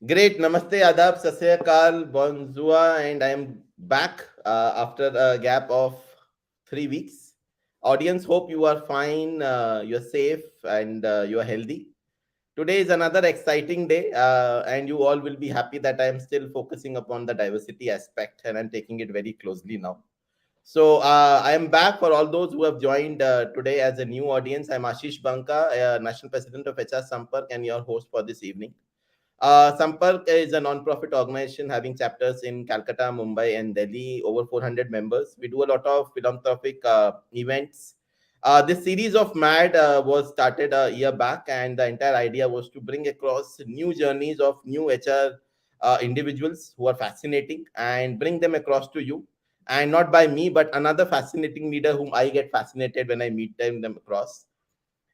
Great. Namaste, Adab, Sasyakal, Bonjour, and I am back after a gap of 3 weeks. Audience, hope you are fine, you're safe, and you're healthy. Today is another exciting day, and you all will be happy that I am still focusing upon the diversity aspect and I'm taking it very closely now. So I am back for all those who have joined today as a new audience. I'm Ashish Banka, National President of HR Sampark, and your host for this evening. Sampark is a non-profit organization having chapters in Calcutta, Mumbai, and Delhi. Over 400 members. We do a lot of philanthropic events. This series of MAD was started a year back, and the entire idea was to bring across new journeys of new HR individuals who are fascinating and bring them across to you. And not by me, but another fascinating leader whom I get fascinated when I meet them across.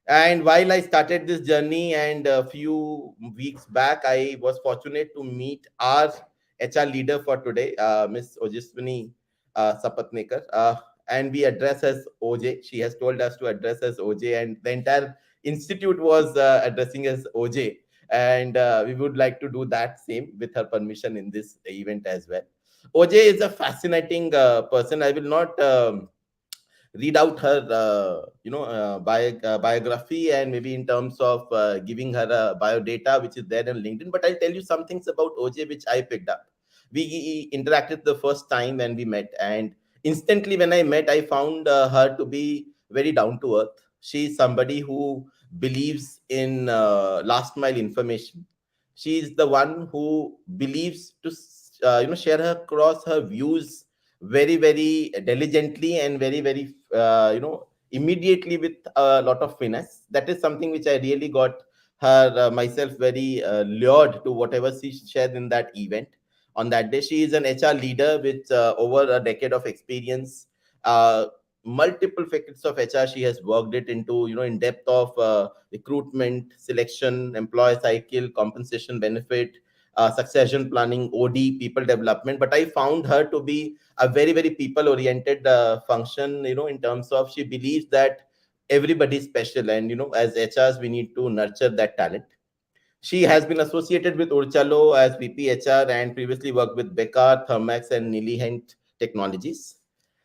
And while I started this journey, and a few weeks back, I was fortunate to meet our HR leader for today, Miss Ojaswini Sapatnekar. And we address as OJ. She has told us to address as OJ, and the entire institute was addressing as OJ. And we would like to do that same with her permission in this event as well. OJ is a fascinating person. I will not. Read out her biography, and maybe in terms of giving her a bio data which is there in LinkedIn, but I'll tell you some things about OJ which I picked up. We interacted the first time when we met, and instantly when I met, I found her to be very down to earth. She's somebody who believes in last mile information. She's the one who believes to share her across her views very very diligently and very very immediately with a lot of finesse. That is something which I really got her myself very lured to whatever she shared in that event. On that day, she is an HR leader with over a decade of experience, uh, multiple facets of HR. She has worked it into, in depth of recruitment, selection, employee cycle, compensation, benefit, succession planning, OD, people development. But I found her to be a very very people oriented function, in terms of she believes that everybody is special, and as HRs we need to nurture that talent. She has been associated with Urchalo as VP HR and previously worked with Becca, Thermax, and Nilihent Technologies.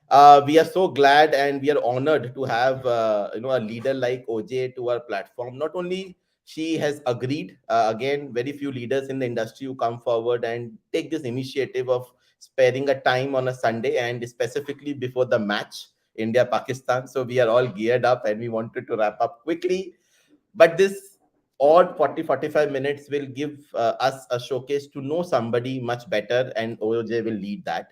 We are so glad and we are honored to have a leader like OJ to our platform. Not only she has agreed, again, very few leaders in the industry who come forward and take this initiative of sparing a time on a Sunday, and specifically before the match India Pakistan. So we are all geared up and we wanted to wrap up quickly, but this odd 40-45 minutes will give us a showcase to know somebody much better, and OJ will lead that.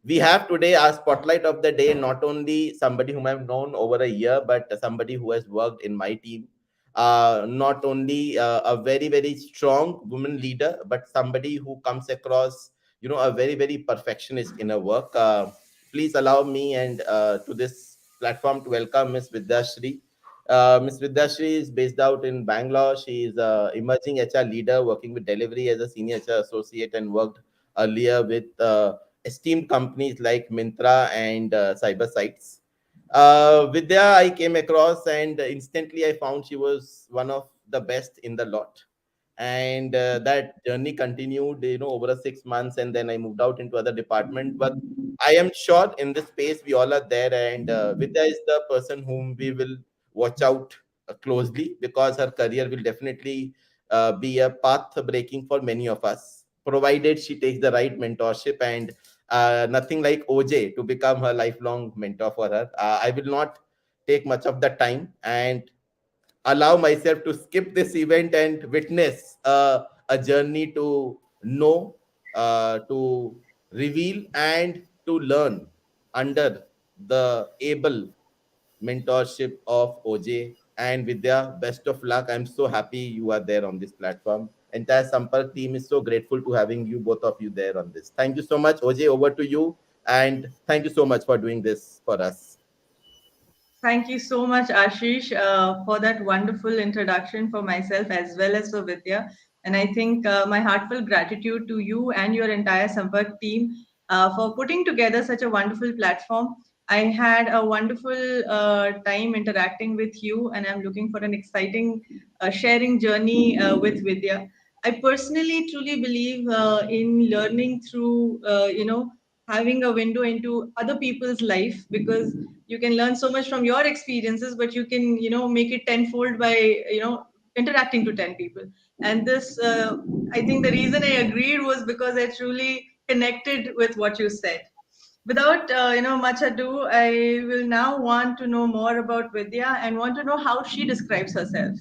We have today our spotlight of the day, not only somebody whom I've known over a year, but somebody who has worked in my team. Not only a very, very strong woman leader, but somebody who comes across, a very, very perfectionist in her work. Please allow me and to this platform to welcome Miss Vidya Shree. Ms. Vidya Shree is based out in Bangalore. She is an emerging HR leader working with delivery as a senior HR associate, and worked earlier with esteemed companies like Mintra and Cyber Sites. Vidya, I came across, and instantly I found she was one of the best in the lot. And that journey continued, over a 6 months, and then I moved out into other department. But I am sure in this space we all are there, and Vidya is the person whom we will watch out closely, because her career will definitely be a path breaking for many of us, provided she takes the right mentorship, and nothing like OJ to become her lifelong mentor for her. I will not take much of the time and allow myself to skip this event and witness a journey to know, to reveal, and to learn under the able mentorship of OJ and Vidya. Best of luck. I'm so happy you are there on this platform. Entire Sampark team is so grateful to having you, both of you, there on this. Thank you so much. OJ, over to you. And thank you so much for doing this for us. Thank you so much, Ashish, for that wonderful introduction for myself as well as for Vidya. And I think my heartfelt gratitude to you and your entire Sampark team for putting together such a wonderful platform. I had a wonderful time interacting with you, and I'm looking for an exciting sharing journey with Vidya. I personally truly believe in learning through, having a window into other people's life, because you can learn so much from your experiences, but you can, make it tenfold by, interacting to 10 people. And this, I think the reason I agreed was because I truly connected with what you said. Without, much ado, I will now want to know more about Vidya and want to know how she describes herself.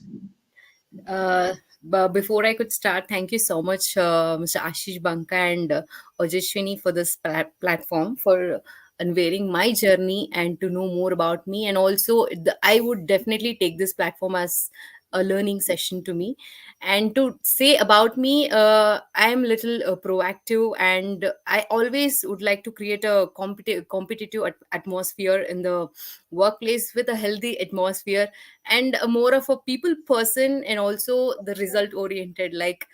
Uh, but before I could start, thank you so much, Mr. Ashish, Banka, and Ojaswini for this platform for unveiling my journey and to know more about me. And also, I would definitely take this platform as a learning session to me. And to say about me, I am little proactive, and I always would like to create a competitive atmosphere in the workplace with a healthy atmosphere, and a more of a people person, and also the result oriented. Like,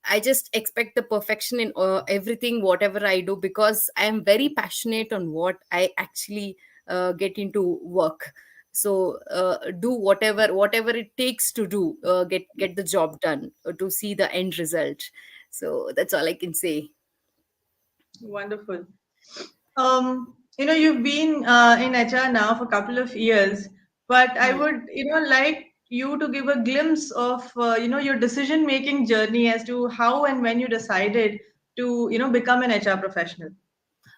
I just expect the perfection in everything whatever I do, because I am very passionate on what I actually get into work. So do whatever it takes to do, get the job done, to see the end result. So that's all I can say. Wonderful. You've been in HR now for a couple of years, but I would, like you to give a glimpse of, your decision-making journey as to how and when you decided to, become an HR professional.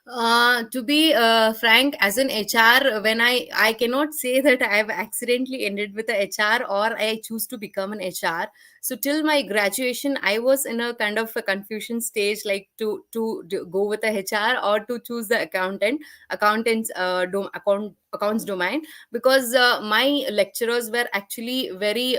To be frank, as an HR, when I cannot say that I have accidentally ended with a HR or I choose to become an HR. So till my graduation, I was in a kind of a confusion stage, like to go with a HR or to choose the accounts domain, because my lecturers were actually very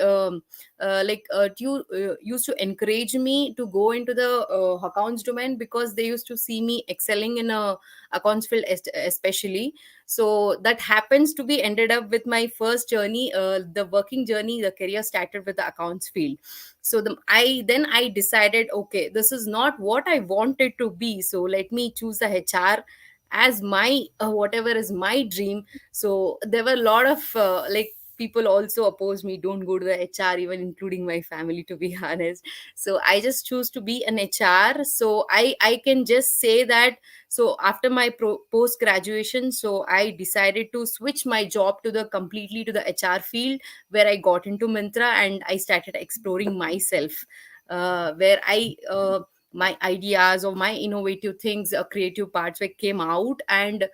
used to encourage me to go into the accounts domain, because they used to see me excelling in a accounts field especially. So that happens to be ended up with my first journey, the working journey, the career started with the accounts field. So I decided, okay, this is not what I wanted to be, so let me choose the HR as my whatever is my dream. So there were a lot of people also opposed me, don't go to the HR, even including my family, to be honest. So I just choose to be an HR. So I can just say that, so after my post graduation, so I decided to switch my job to the completely to the HR field, where I got into Mintra and I started exploring myself, where my ideas or my innovative things, creative parts were came out. And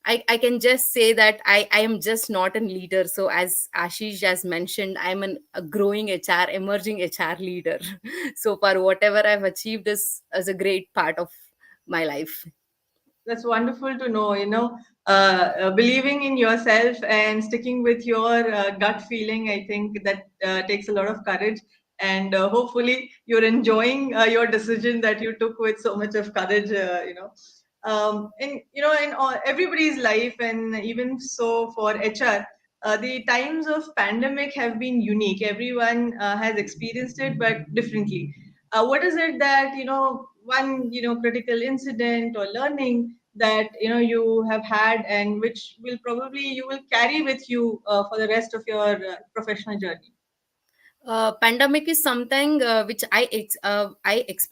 I can just say that I am just not a leader. So as Ashish has mentioned, I'm a growing HR, emerging HR leader. So far, whatever I've achieved is a great part of my life. That's wonderful to know, believing in yourself and sticking with your gut feeling. I think that takes a lot of courage. And hopefully, you're enjoying your decision that you took with so much of courage, in everybody's life, and even so for HR. The times of pandemic have been unique. Everyone has experienced it, but differently. What is it that, one, critical incident or learning that, you have had, and which will probably you will carry with you for the rest of your professional journey? Pandemic is something which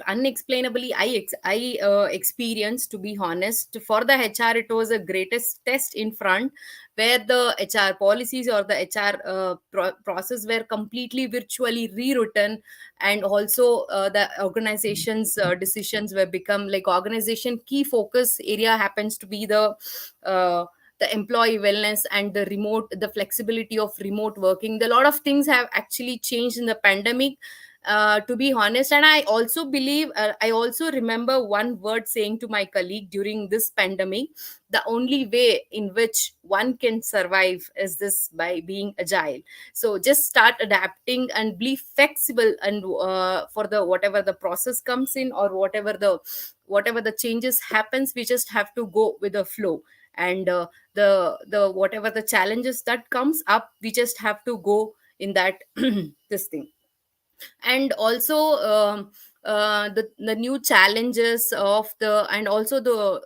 unexplainably I experienced, to be honest. For the HR, it was a greatest test in front, where the HR policies or the HR process were completely virtually rewritten. And also the organization's decisions were become like organization key focus area happens to be uh, the employee wellness and the flexibility of remote working. A lot of things have actually changed in the pandemic, to be honest. And I also believe, I also remember one word saying to my colleague during this pandemic: the only way in which one can survive is this by being agile. So just start adapting and be flexible, and for the whatever the process comes in, or whatever the changes happens, we just have to go with the flow. And the whatever the challenges that comes up, we just have to go in that this thing. And also, the new challenges of the, and also the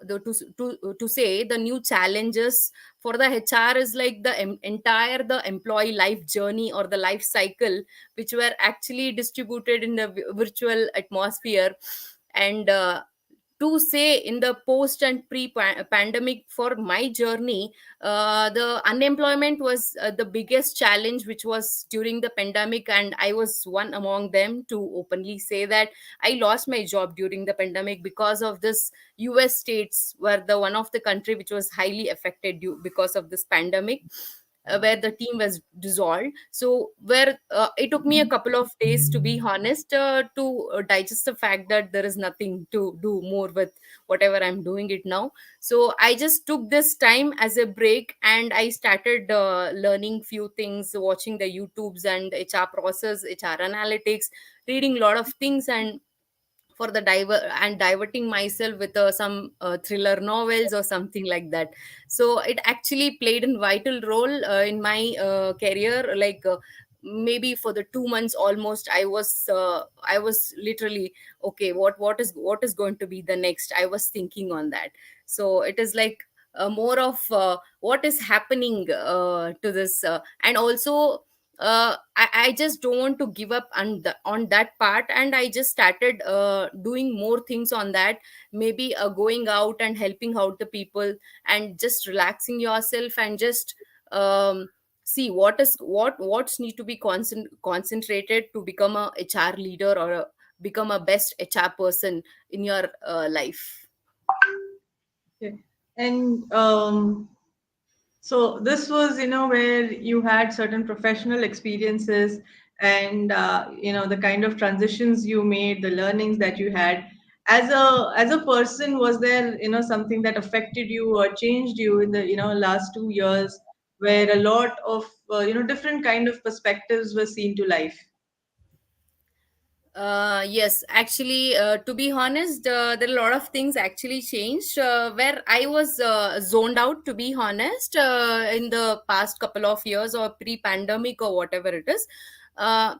to say the new challenges for the HR is like the entire the employee life journey or the life cycle, which were actually distributed in the virtual atmosphere. And to say in the post and pre pandemic for my journey, the unemployment was the biggest challenge which was during the pandemic, and I was one among them to openly say that I lost my job during the pandemic because of this. US states were the one of the country which was highly affected because of this pandemic, where the team was dissolved. So where it took me a couple of days, to be honest, to digest the fact that there is nothing to do more with whatever I'm doing it now. So I just took this time as a break, and I started learning few things, watching the YouTubes and HR process, HR analytics, reading a lot of things, and for the diverting myself with some thriller novels or something like that. So it actually played a vital role in my career. Like maybe for the 2 months almost, I was literally, okay, what is going to be the next, I was thinking on that. So it is like more of what is happening to this, and also I just don't want to give up on that part, and I just started doing more things on that. Maybe going out and helping out the people, and just relaxing yourself, and just see what's need to be concentrated to become a HR leader, or become a best HR person in your life. Okay. And so this was, where you had certain professional experiences, and the kind of transitions you made, the learnings that you had. As a person, was there, something that affected you or changed you in the, last 2 years, where a lot of, different kind of perspectives were seen to life? Yes, actually, to be honest, there are a lot of things actually changed, where I was zoned out, to be honest, in the past couple of years or pre-pandemic or whatever it is. Uh,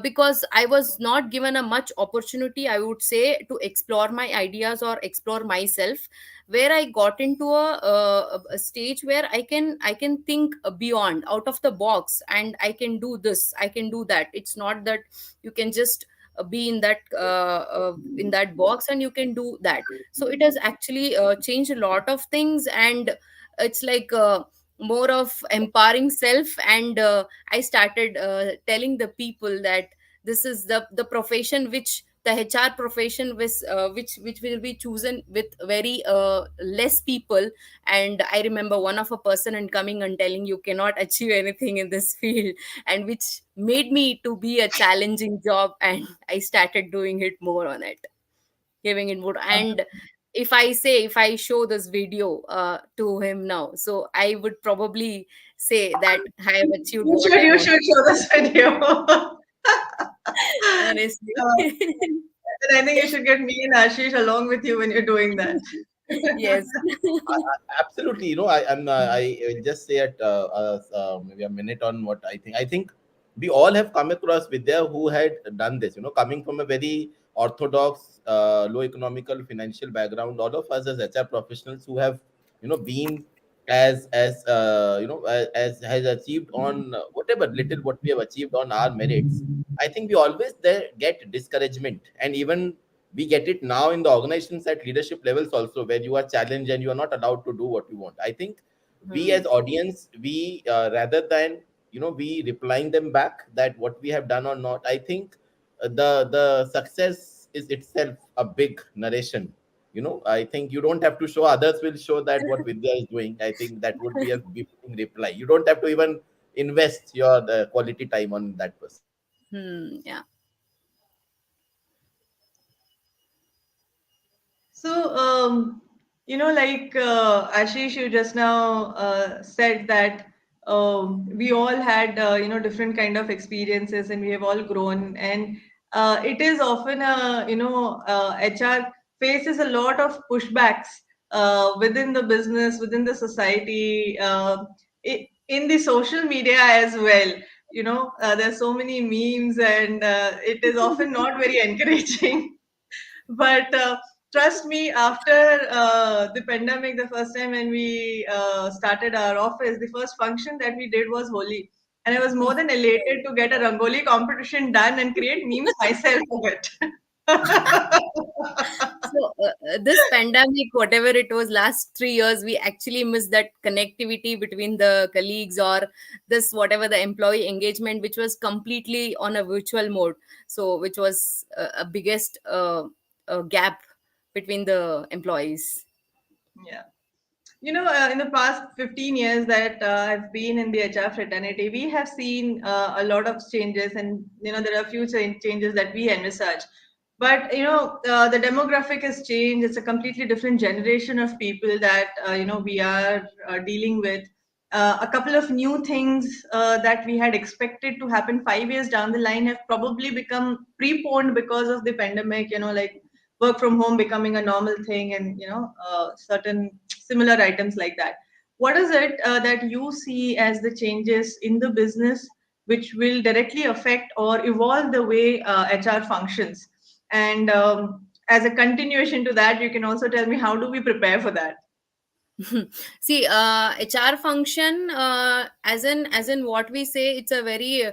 because I was not given a much opportunity, I would say, to explore my ideas or explore myself. Where I got into a stage where I can think beyond, out of the box, and I can do this, I can do that. It's not that you can just be in that box and you can do that. So it has actually changed a lot of things, and it's like more of empowering self. And I started telling the people that this is the profession which the HR profession which will be chosen with very less people. And I remember one of a person and coming and telling you cannot achieve anything in this field, and which made me to be a challenging job, and I started doing it more on it, giving it more. And if I show this video to him now, so I would probably say that I have achieved You what should I you want. should show this video. Honestly. And I think you should get me and Ashish along with you when you're doing that. Yes. Absolutely. I will just say at maybe a minute on what I think. I think we all have come across Vidya who had done this. Coming from a very orthodox, low economical, financial background. All of us as HR professionals who have, been as has achieved on whatever little what we have achieved on our merits. I think we always there get discouragement, and even we get it now in the organizations at leadership levels also, where you are challenged and you are not allowed to do what you want. I think we Hmm. as audience, we rather than we replying them back that what we have done or not, I think the success is itself a big narration. I think you don't have to show, others will show that what Vidya is doing. I think that would be a befitting reply. You don't have to even invest your quality time on that person. Yeah. So, like Ashish, you just now said that we all had, different kind of experiences, and we have all grown. And it is often HR faces a lot of pushbacks within the business, within the society, in the social media as well. there's so many memes, and it is often not very encouraging. But trust me, after the pandemic, the first time when we started our office, the first function that we did was Holi. And I was more than elated to get a Rangoli competition done and create memes myself of it. So this pandemic, whatever it was, last 3 years, we actually missed that connectivity between the colleagues, or this whatever the employee engagement, which was completely on a virtual mode. So which was a biggest gap between the employees. Yeah. In the past 15 years that I've been in the HR fraternity, we have seen a lot of changes, and there are a few changes that we envisage. But the demographic has changed. It's a completely different generation of people that we are dealing with. A couple of new things that we had expected to happen 5 years down the line have probably become preponed because of the pandemic. Like work from home becoming a normal thing, and certain similar items like that. What is it that you see as the changes in the business which will directly affect or evolve the way HR functions? And as a continuation to that, you can also tell me, how do we prepare for that? See, HR function, as in what we say, it's a very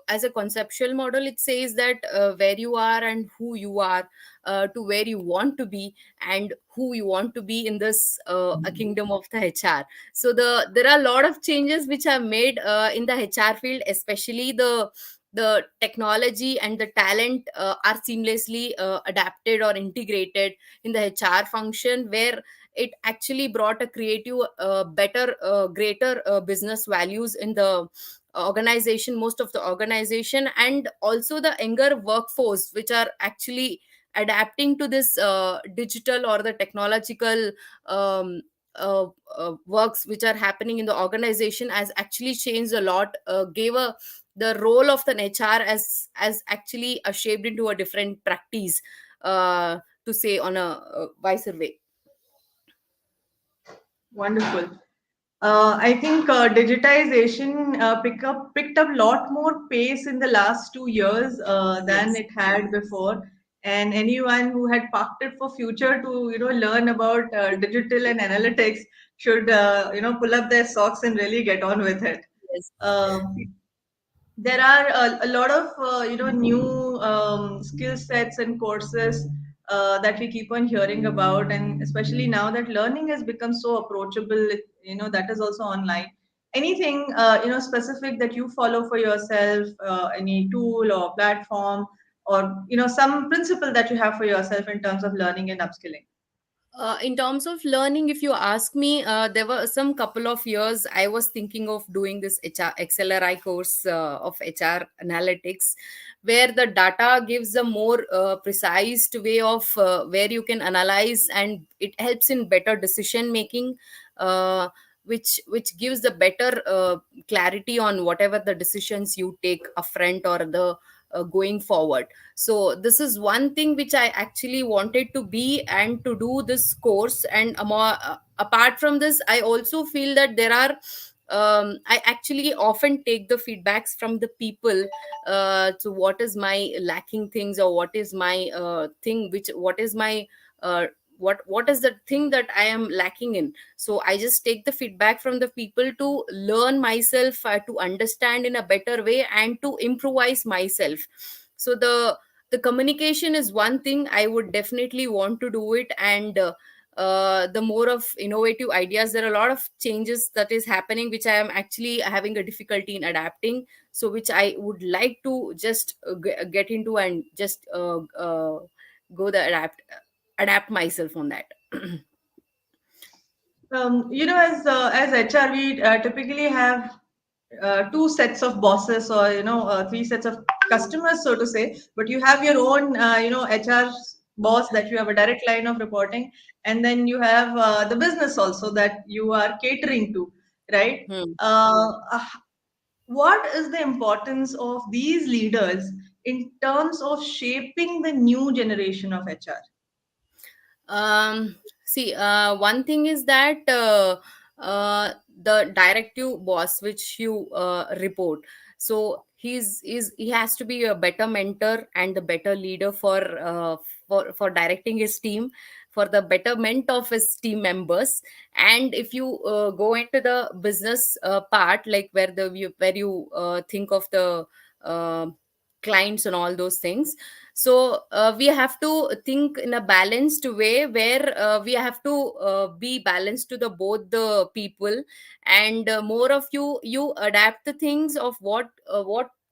as a conceptual model, it says that where you are and who you are, to where you want to be and who you want to be in this a kingdom of the HR. So there are a lot of changes which are made in the HR field, especially the technology and the talent are seamlessly adapted or integrated in the HR function, where it actually brought a creative, better, greater business values in the organization, most of the organization, and also the younger workforce, which are actually adapting to this digital or the technological um, works which are happening in the organization, has actually changed a lot, gave a the role of the HR as actually shaped into a different practice, to say on a wiser way. Wonderful. I think digitization picked up a lot more pace in the last 2 years than Yes. it had before. And anyone who had parked it for future to learn about digital and analytics should pull up their socks and really get on with it. Yes. Um, there are a lot of new skill sets and courses that we keep on hearing about, and especially now that learning has become so approachable, that is also online. Anything specific that you follow for yourself, any tool or platform, or some principle that you have for yourself in terms of learning and upskilling? In terms of learning, if you ask me, there were some couple of years I was thinking of doing this HR XLRI course of HR analytics, where the data gives a more precise way of where you can analyze, and it helps in better decision making, uh, which gives the better clarity on whatever the decisions you take upfront or the going forward. So this is one thing which I actually wanted to be and to do this course. And apart from this, I also feel that there are I actually often take the feedbacks from the people, to what is my lacking things, or what is my thing which what is my what is the thing that I am lacking in. So I just take the feedback from the people to learn myself, to understand in a better way and to improvise myself. So the communication is one thing I would definitely want to do it. And the more of innovative ideas, there are a lot of changes that is happening which I am actually having a difficulty in adapting, so which I would like to just get into and just go the adapt myself on that. As HR, we typically have two sets of bosses, or three sets of customers, so to say. But you have your own HR boss that you have a direct line of reporting, and then you have the business also that you are catering to, right? Hmm. uh, what is the importance of these leaders in terms of shaping the new generation of HR? See, one thing is that the directive boss which you report. So he has to be a better mentor and a better leader for directing his team, for the betterment of his team members. And if you go into the business part, like where you think of the uh, clients and all those things. So we have to think in a balanced way, where we have to be balanced to the both the people. And more of you adapt the things of what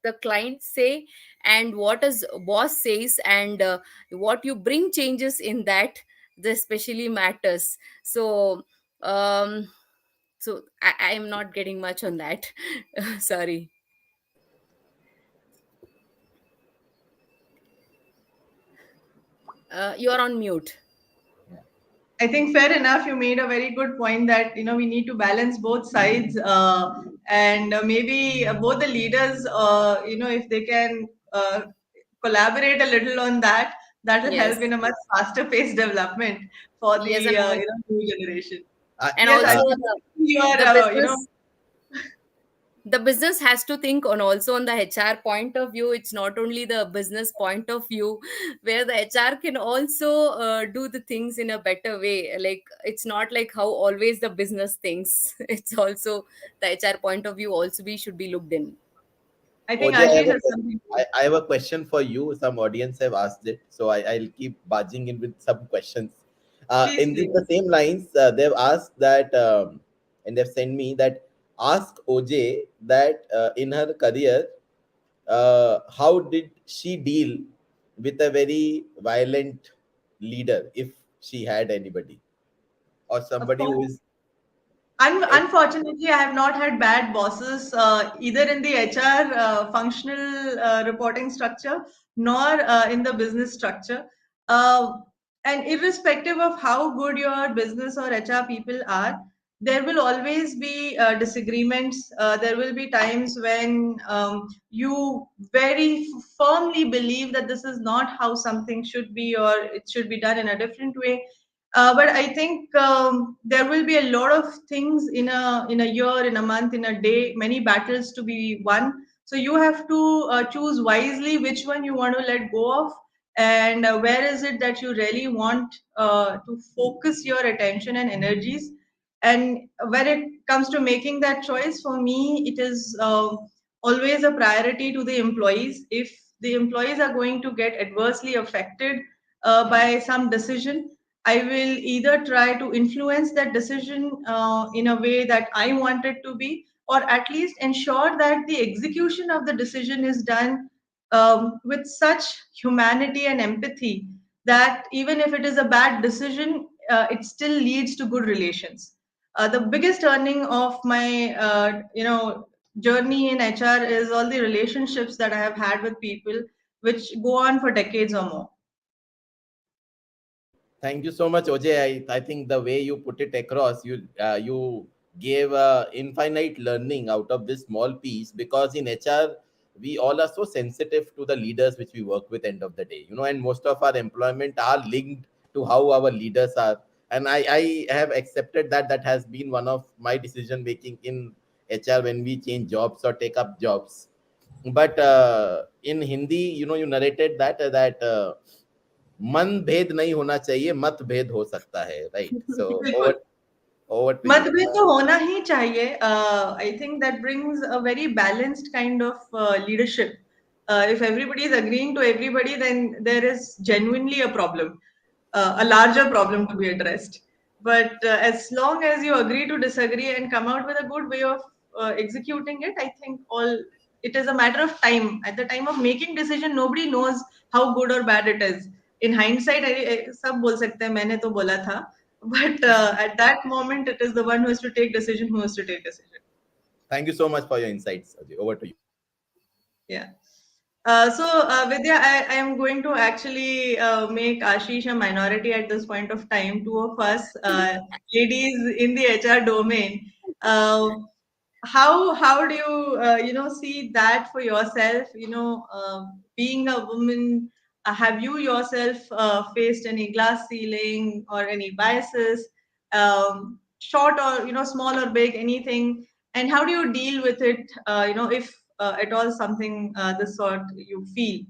the clients say, and what is boss says, and what you bring changes in that, this especially matters. So um I am not getting much on that. Sorry. You are on mute. I think fair enough. You made a very good point that we need to balance both sides, and maybe both the leaders, if they can collaborate a little on that, that will help Yes. in a much faster paced development for Yes, the and all, new generation. I, and Yes, also uh, Ashish, you are the business has to think on also on the HR point of view. It's not only the business point of view, where the HR can also do the things in a better way. Like, it's not like how always the business thinks. It's also the HR point of view also be should be looked in. I think OJ, Ashish has something. I have a question for you. Some audience have asked it, so I'll keep barging in with some questions. Please, In please. the same lines, they've asked that, and they've sent me that, ask OJ that in her career, how did she deal with a very violent leader, if she had anybody, or Of somebody who course. is. Unfortunately, I have not had bad bosses either in the HR functional reporting structure nor in the business structure. Uh, and irrespective of how good your business or HR people are, there will always be disagreements. There will be times when you very firmly believe that this is not how something should be, or it should be done in a different way. But I think there will be a lot of things in a year, in a month, in a day, many battles to be won. So you have to choose wisely which one you want to let go of, and where is it that you really want to focus your attention and energies. And when it comes to making that choice, for me, it is always a priority to the employees. If the employees are going to get adversely affected by some decision, I will either try to influence that decision in a way that I want it to be, or at least ensure that the execution of the decision is done with such humanity and empathy that even if it is a bad decision, it still leads to good relations. The biggest earning of my, journey in HR is all the relationships that I have had with people, which go on for decades or more. Thank you so much, OJ. I think the way you put it across, you gave infinite learning out of this small piece, because in HR we all are so sensitive to the leaders which we work with end of the day, and most of our employment are linked to how our leaders are. And I have accepted that that has been one of my decision making in HR when we change jobs or take up jobs. But in Hindi, you narrated that मन भेद नहीं होना चाहिए, मत भेद हो सकता है, राइट? सो बिल्कुल। Over to you. मतभेद तो होना ही चाहिए. I think that brings a very balanced kind of leadership. If everybody is agreeing to everybody, then there is genuinely a problem, a larger problem to be addressed. But as long as you agree to disagree and come out with a good way of executing it, I think all it is a matter of time. At the time of making decision, nobody knows how good or bad it is. In hindsight, सब बोल सकते हैं मैंने तो बोला था, but at that moment, it is the one who has to take decision who has to take decision. Thank you so much for your insights, Ajay. Over to you. Yeah. Vidya, I am going to actually make Ashish a minority at this point of time. Two of us, ladies in the HR domain. Uh, how do you see that for yourself? Being a woman, have you yourself faced any glass ceiling or any biases? short or small or big, anything, and how do you deal with it, if at all something this sort you feel?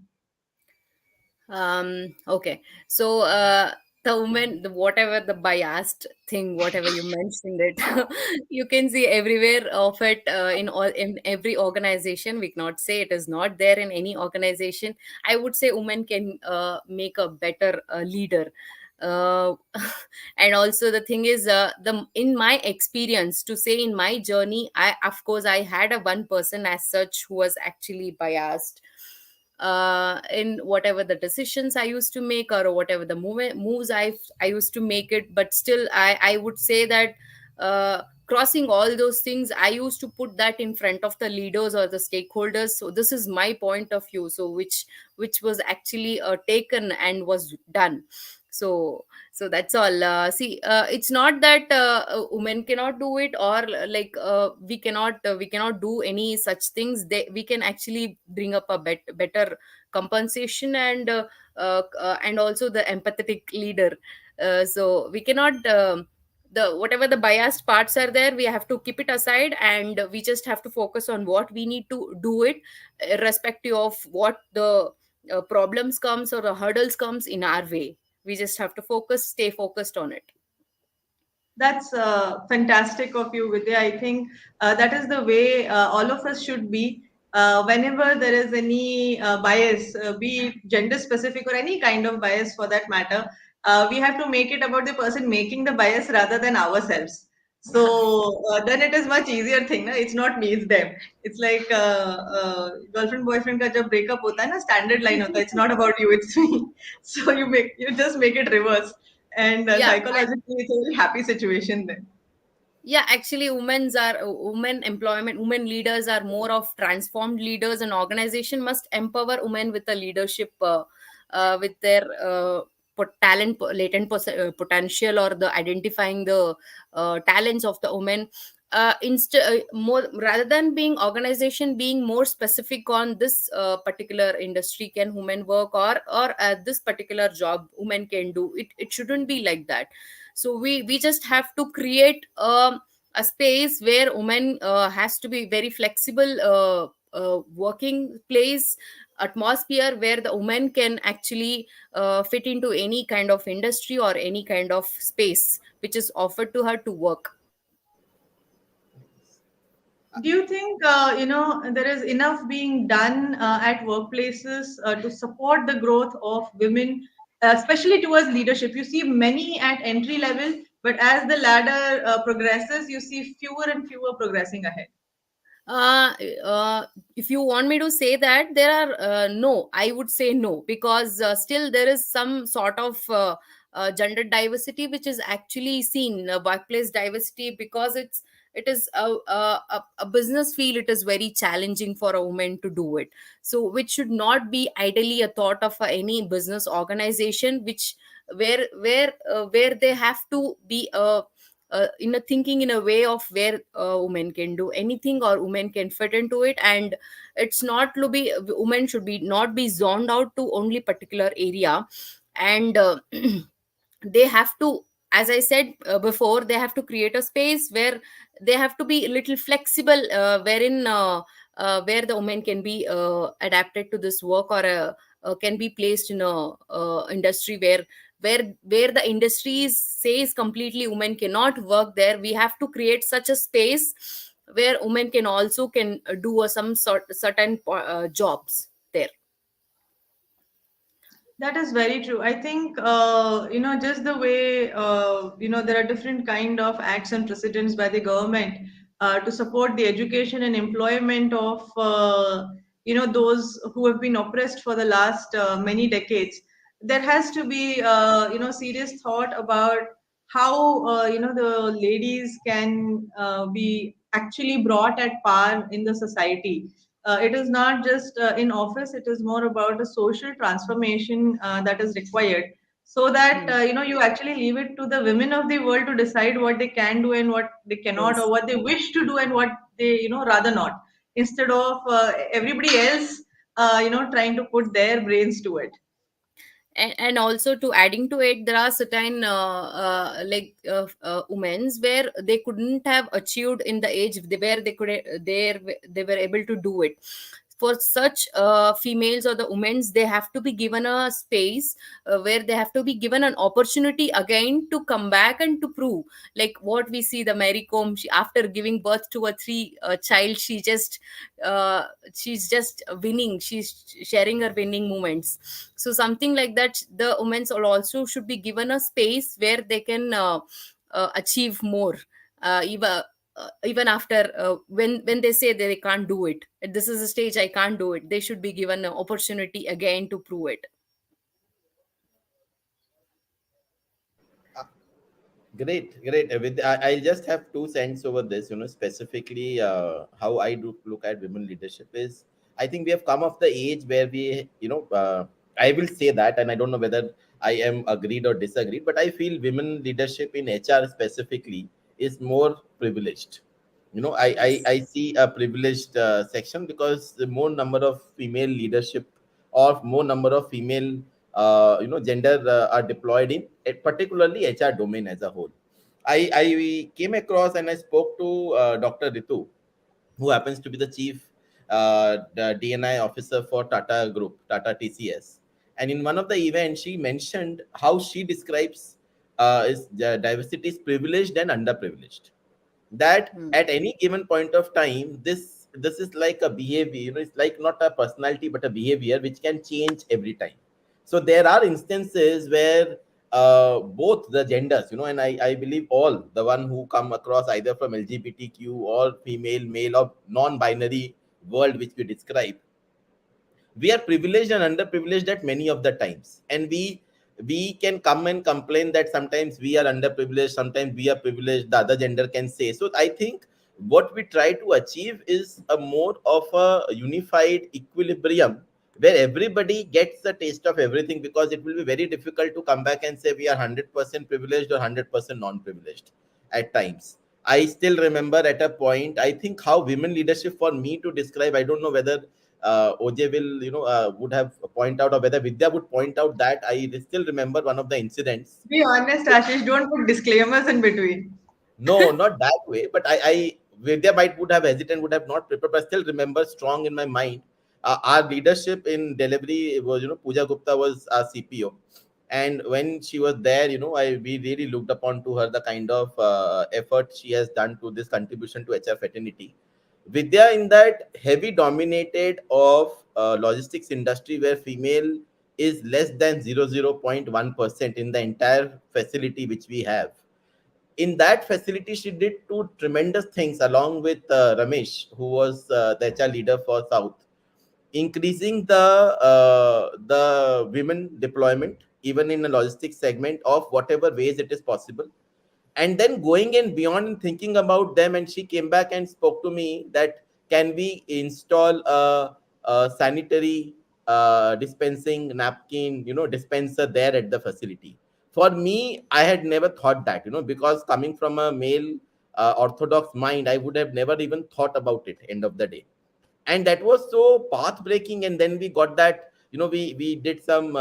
Okay. So, the woman, the whatever the biased thing, whatever you mentioned it, you can see everywhere of it in all in every organization. We cannot say it is not there in any organization. I would say women can make a better leader. Uh, and also the thing is, the in my experience, to say in my journey, I of course I had a one person as such who was actually biased in whatever the decisions I used to make, or whatever the moves I used to make it. But still, I would say that crossing all those things, I used to put that in front of the leaders or the stakeholders. So this is my point of view. So which was actually taken and was done. So that's all. See, it's not that women cannot do it, or we cannot do any such things. We can actually bring up a better compensation, and also the empathetic leader. So we cannot, the whatever the biased parts are there, we have to keep it aside, and we just have to focus on what we need to do it, irrespective of what the problems comes or the hurdles comes in our way. We just have to stay focused on it. That's fantastic of you, Vidya. I think that is the way all of us should be. Whenever there is any bias, be it gender specific or any kind of bias for that matter, we have to make it about the person making the bias rather than ourselves. So then it is much easier thing. Na? It's not me, it's them. It's like girlfriend boyfriend का जब breakup होता है ना, standard line होता है. It's not about you, it's me. So you just make it reverse, and Yeah. psychologically it's a very happy situation then. Yeah, actually, women employment, women leaders are more of transformed leaders. An organization must empower women with a leadership, with their talent, latent potential, or the identifying the talents of the women. More rather than being organization being more specific on this particular industry, can women work, or this particular job women can do it. It shouldn't be like that. So we just have to create a space where women has to be very flexible, working place atmosphere, where the woman can actually fit into any kind of industry or any kind of space which is offered to her to work. Do you think there is enough being done at workplaces to support the growth of women, especially towards leadership? You see many at entry level, but as the ladder progresses, you see fewer and fewer progressing ahead. uh, uh, if you want me to say that, there are no, I would say no, because still there is some sort of gender diversity which is actually seen, workplace diversity, because it is a business field. It is very challenging for a woman to do it. So which should not be ideally a thought of any business organization, which where they have to be in a thinking in a way of where women can do anything or women can fit into it. And it's not to be, women should be not be zoned out to only particular area. And they have to, as I said before, they have to create a space where they have to be a little flexible, wherein where the woman can be adapted to this work, or can be placed in a industry where the industry says completely women cannot work there. We have to create such a space where women can also can do some certain jobs there. That is very true. I think just the way there are different kind of acts and precedents by the government to support the education and employment of those who have been oppressed for the last many decades. There has to be serious thought about how the ladies can be actually brought at par in the society. It is not just in office, it is more about a social transformation that is required, so that Hmm. you actually leave it to the women of the world to decide what they can do and what they cannot, or Yes. what they wish to do and what they rather not, instead of everybody else trying to put their brains to it. And also to adding to it, there are certain women's where they couldn't have achieved in the age where they were able to do it. For such females or the women's, they have to be given a space where they have to be given an opportunity again to come back and to prove, like what we see the Mary Kom, she, after giving birth to a three child, uh, she's just winning, she's sharing her winning moments. So something like that, the women also should be given a space where they can achieve more, even after when they say that they can't do it, this is a stage I can't do it, they should be given an opportunity again to prove it. Great, great. I'll just have 2 cents over this. Specifically, how I do look at women leadership is, I think we have come of the age where I will say that, and I don't know whether I am agreed or disagreed, but I feel women leadership in HR specifically is more privileged. Yes. I see a privileged section because the more number of female leadership or more number of female gender are deployed in particularly HR domain as a whole. I came across and I spoke to Dr. Ritu, who happens to be the chief the DNI officer for Tata Group, Tata TCS. And in one of the events, she mentioned how she describes is diversity is privileged and underprivileged, that Hmm. at any given point of time, this is like a behavior, it's like not a personality but a behavior which can change every time. So there are instances where both the genders, and I believe all the one who come across either from LGBTQ or female, male or non-binary world which we describe, we are privileged and underprivileged at many of the times, and we can come and complain that sometimes we are underprivileged, sometimes we are privileged, the other gender can say. So I think what we try to achieve is a more of a unified equilibrium where everybody gets a taste of everything, because it will be very difficult to come back and say we are 100% privileged or 100% non-privileged at times. I still remember at a point, I think how women leadership for me to describe, I don't know whether OJ will, would have point out, or whether Vidya would point out, that I still remember one of the incidents. Be honest, Ashish. Don't put disclaimers in between. No, not that way, but I Vidya might would have hesitant, would have not prepared, but still remember strong in my mind. Our leadership in delivery was, Pooja Gupta was our CPO, and when she was there, we really looked upon to her the kind of effort she has done to this contribution to HR fraternity. Vidya in that heavy dominated of logistics industry where female is less than 0.1% in the entire facility which we have. In that facility, she did two tremendous things along with Ramesh, who was the HR leader for South, increasing the women deployment even in the logistics segment of whatever ways it is possible, and then going in beyond and thinking about them. And she came back and spoke to me that can we install a sanitary dispensing napkin, dispenser there at the facility. For me, I had never thought that, because coming from a male orthodox mind, I would have never even thought about it end of the day. And that was so path breaking. And then we got that, we did some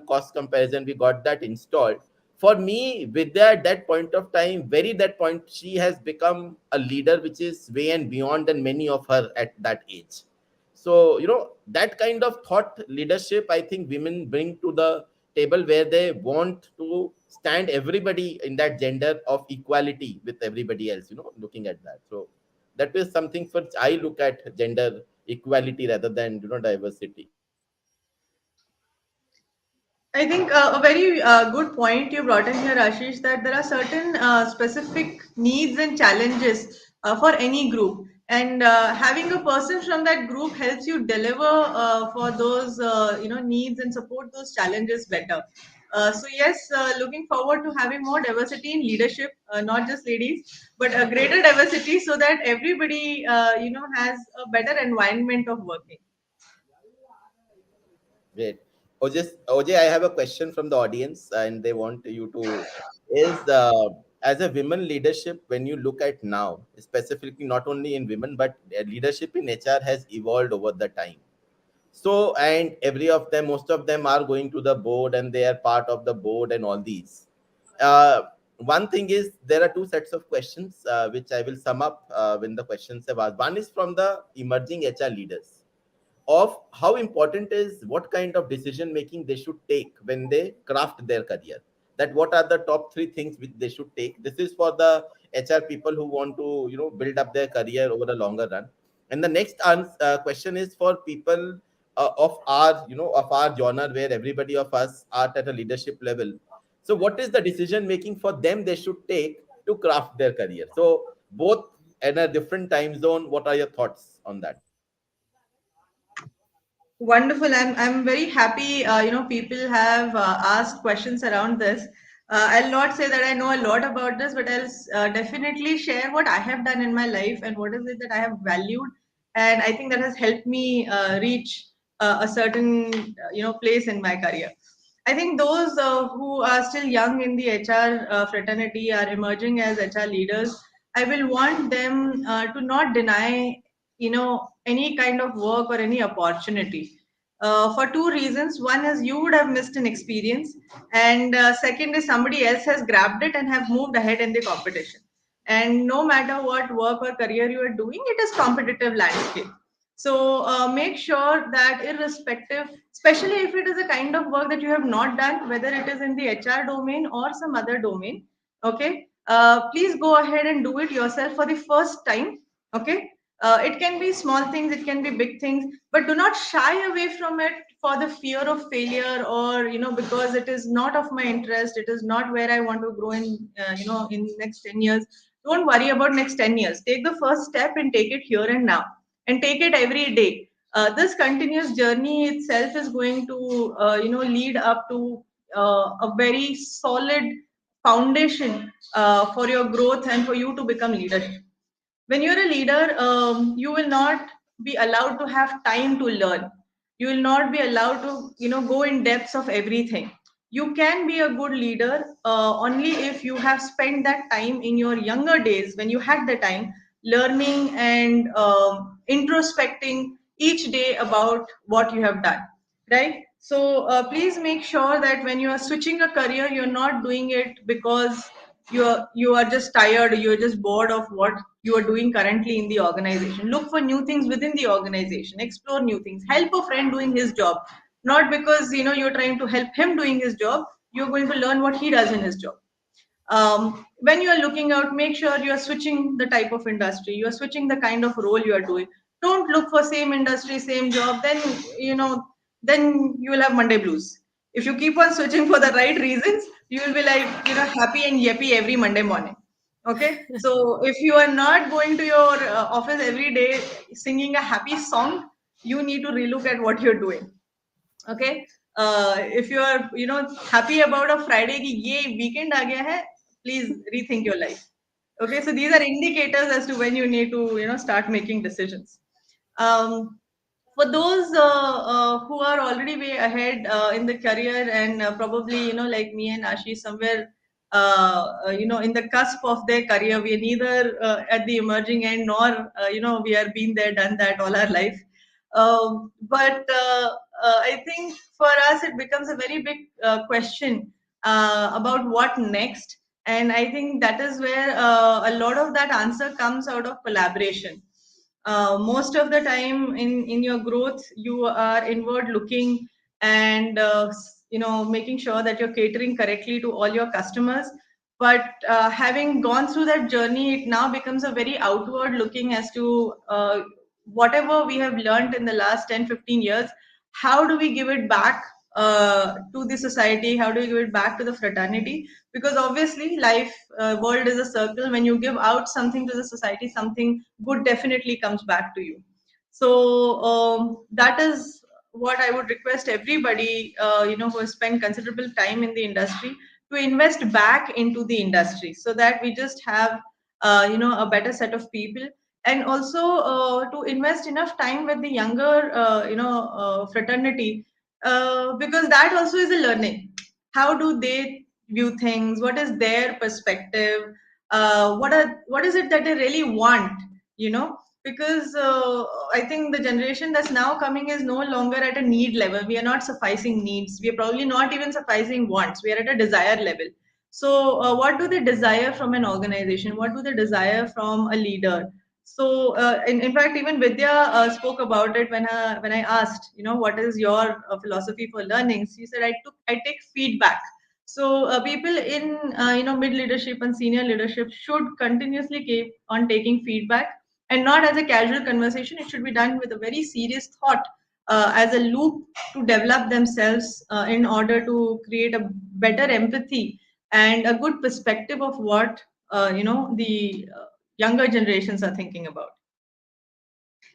cost comparison, we got that installed. For me, with that point of time, very that point, she has become a leader which is way and beyond than many of her at that age. So that kind of thought leadership, I think women bring to the table, where they want to stand everybody in that gender of equality with everybody else, looking at that. So that is something for I look at gender equality rather than diversity. I think a very good point you brought in here, Ashish, that there are certain specific needs and challenges for any group, and having a person from that group helps you deliver for those needs and support those challenges better. So yes, looking forward to having more diversity in leadership, not just ladies, but a greater diversity, so that everybody has a better environment of working. Great. OJ, I have a question from the audience, and they want you to is as a women leadership, when you look at now, specifically not only in women but leadership in HR has evolved over the time. So, and every of them, most of them are going to the board and they are part of the board and all these. uh, One thing is, there are two sets of questions which I will sum up when the questions have asked. One is from the emerging HR leaders, of how important is what kind of decision making they should take when they craft their career. That what are the top three things which they should take. This is for the HR people who want to build up their career over a longer run. And the next question is for people of our of our genre, where everybody of us are at a leadership level. So what is the decision making for them they should take to craft their career? So both in a different time zone, what are your thoughts on that? Wonderful. I'm very happy. People have asked questions around this. I'll not say that I know a lot about this, but I'll definitely share what I have done in my life and what is it that I have valued, and I think that has helped me reach a certain place in my career. I think those who are still young in the HR fraternity are emerging as HR leaders. I will want them to not deny, any kind of work or any opportunity. For two reasons. One is you would have missed an experience, and second is somebody else has grabbed it and have moved ahead in the competition. And no matter what work or career you are doing, it is competitive landscape. So make sure that irrespective, especially if it is a kind of work that you have not done, whether it is in the HR domain or some other domain, okay, please go ahead and do it yourself for the first time. Okay, it can be small things, it can be big things, but do not shy away from it for the fear of failure, or because it is not of my interest, it is not where I want to grow in, in next 10 years. Don't worry about next 10 years. Take the first step and take it here and now, and take it every day. This continuous journey itself is going to lead up to a very solid foundation for your growth and for you to become leadership. When you're a leader, you will not be allowed to have time to learn. You will not be allowed to go in depths of everything. You can be a good leader only if you have spent that time in your younger days, when you had the time, learning and introspecting each day about what you have done, right? So please make sure that when you are switching a career, you're not doing it because you are just tired, or you're just bored of what you are doing currently in the organization. Look for new things within the organization, explore new things, help a friend doing his job. Not because you're trying to help him doing his job, you're going to learn what he does in his job. When you are looking out, make sure you are switching the type of industry, you are switching the kind of role you are doing. Don't look for same industry, same job, then then you will have Monday blues. If you keep on switching for the right reasons, you will be like happy and yappy every Monday morning. Okay, so if you are not going to your office every day singing a happy song, you need to relook at what you're doing. Okay, if you are happy about a Friday ki ye weekend aa gaya hai, please rethink your life. Okay, so these are indicators as to when you need to start making decisions. um, for those who are already way ahead in the career, and probably like me and Ashish, somewhere in the cusp of their career, we are neither at the emerging end, nor we are been there, done that all our life. But I think for us it becomes a very big question about what next. And I think that is where a lot of that answer comes out of collaboration. Most of the time in your growth, you are inward looking, and making sure that you're catering correctly to all your customers. But having gone through that journey, it now becomes a very outward looking as to whatever we have learned in the last 10-15 years, how do we give it back to the society, how do we give it back to the fraternity? Because obviously life, world is a circle. When you give out something to the society, something good definitely comes back to you. So that is what I would request everybody who has spent considerable time in the industry, to invest back into the industry, so that we just have a better set of people. And also to invest enough time with the younger fraternity, because that also is a learning. How do they view things? What is their perspective? What is it that they really want? You know, because I think the generation that's now coming is no longer at a need level. We are not sufficing needs. We are probably not even sufficing wants. We are at a desire level. So, what do they desire from an organization? What do they desire from a leader? So, in fact, even Vidya spoke about it when I asked, what is your philosophy for learning? She said, I take feedback. So, people in mid leadership and senior leadership should continuously keep on taking feedback, and not as a casual conversation. It should be done with a very serious thought, as a loop to develop themselves, in order to create a better empathy and a good perspective of what the younger generations are thinking about.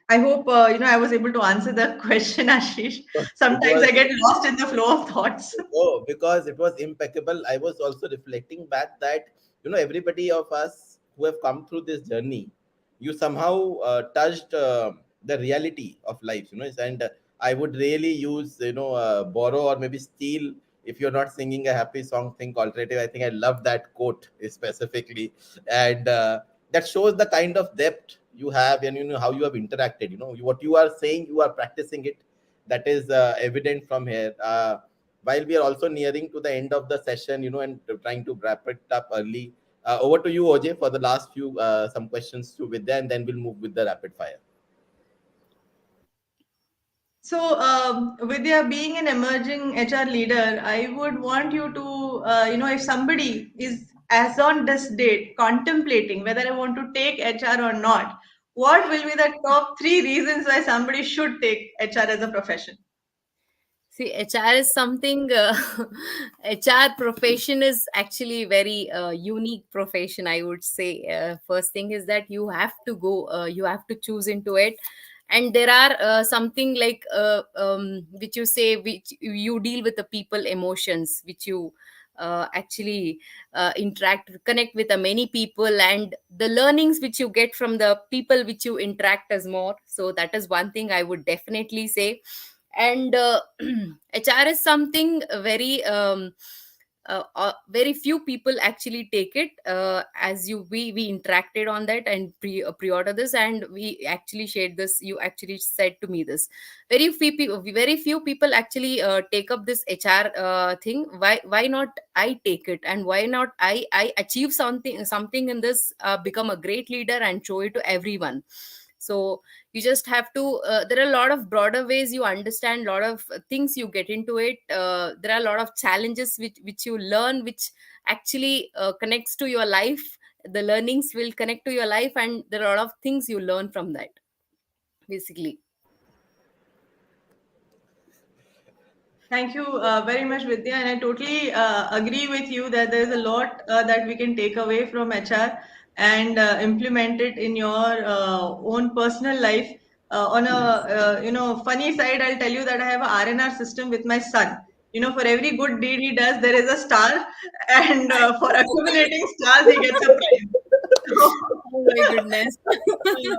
I hope I was able to answer the question, Ashish. It Sometimes was I get lost in the flow of thoughts. oh, because it was impeccable. I was also reflecting back that everybody of us who have come through this journey, you somehow touched the reality of life. And I would really use borrow or maybe steal. If you're not singing a happy song, think alternative. I think I love that quote specifically, and that shows the kind of depth you have, and how you have interacted. What you are saying, you are practicing it. That is evident from here. While we are also nearing to the end of the session, and trying to wrap it up early. Over to you, OJ, for the last few some questions to Vidya, and then we'll move with the rapid fire. So, Vidya, being an emerging HR leader, I would want you to, if somebody is as on this date contemplating whether I want to take HR or not, what will be the top three reasons why somebody should take HR as a profession? See, HR is something, HR profession is actually very unique profession, I would say. First thing is that you have to go, you have to choose into it. And there are something like, which you say, which you deal with the people emotions, which you actually connect with the many people, and the learnings which you get from the people which you interact as more. So that is one thing I would definitely say. And HR is something very very few people actually take it, as we interacted on that and pre-order this, and we actually shared this. You actually said to me this. Very few people actually take up this HR thing. Why not I take it, and why not I achieve something in this, become a great leader and show it to everyone. So you just have to, there are a lot of broader ways you understand, a lot of things you get into it. There are a lot of challenges which you learn, which actually connects to your life. The learnings will connect to your life, and there are a lot of things you learn from that, basically. Thank you very much, Vidya. And I totally agree with you that there is a lot that we can take away from HR and implement it in your own personal life. On a funny side, I'll tell you that I have a R&R system with my son. For every good deed he does, there is a star, and for accumulating stars, he gets a prize. Oh my goodness. So,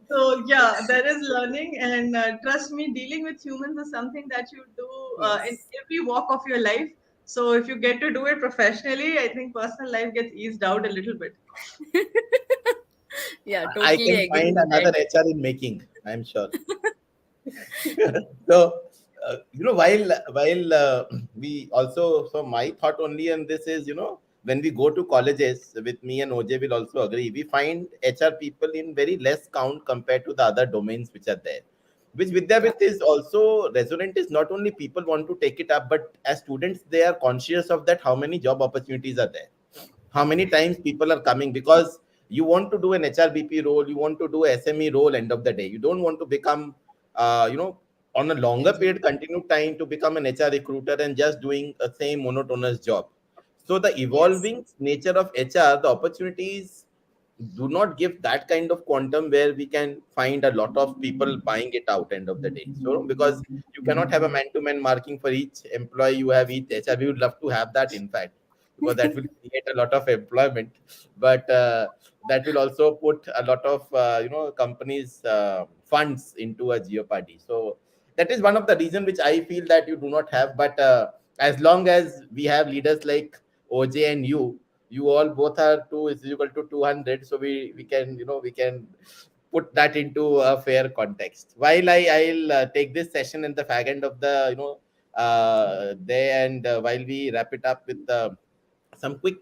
so yeah, there is learning, and trust me, dealing with humans is something that you do in Yes. every walk of your life. So if you get to do it professionally, I think personal life gets eased out a little bit. Yeah, I totally can agree find with that. another HR in making, I'm sure. So while we also, so my thought only on this is, when we go to colleges, with me and OJ will also agree, we find HR people in very less count compared to the other domains which are there, which Yeah. Vidyavit is also resonant. Is not only people want to take it up, but as students they are conscious of that, how many job opportunities are there, how many times people are coming, because you want to do an HRBP role, you want to do a SME role. End of the day, you don't want to become on a longer Agent. period continued time to become an HR recruiter and just doing a same monotonous job. So the Yes. evolving nature of HR, the opportunities do not give that kind of quantum where we can find a lot of people buying it out. End of the day, so because you cannot have a man-to-man marking for each employee, you have each HR. We would love to have that, in fact, because that will create a lot of employment, but that will also put a lot of companies funds into a jeopardy. So that is one of the reason which I feel that you do not have. But as long as we have leaders like OJ and you all both are 2 is equal to 200, so we can we can put that into a fair context. While I'll take this session in the fag end of the day, and while we wrap it up with some quick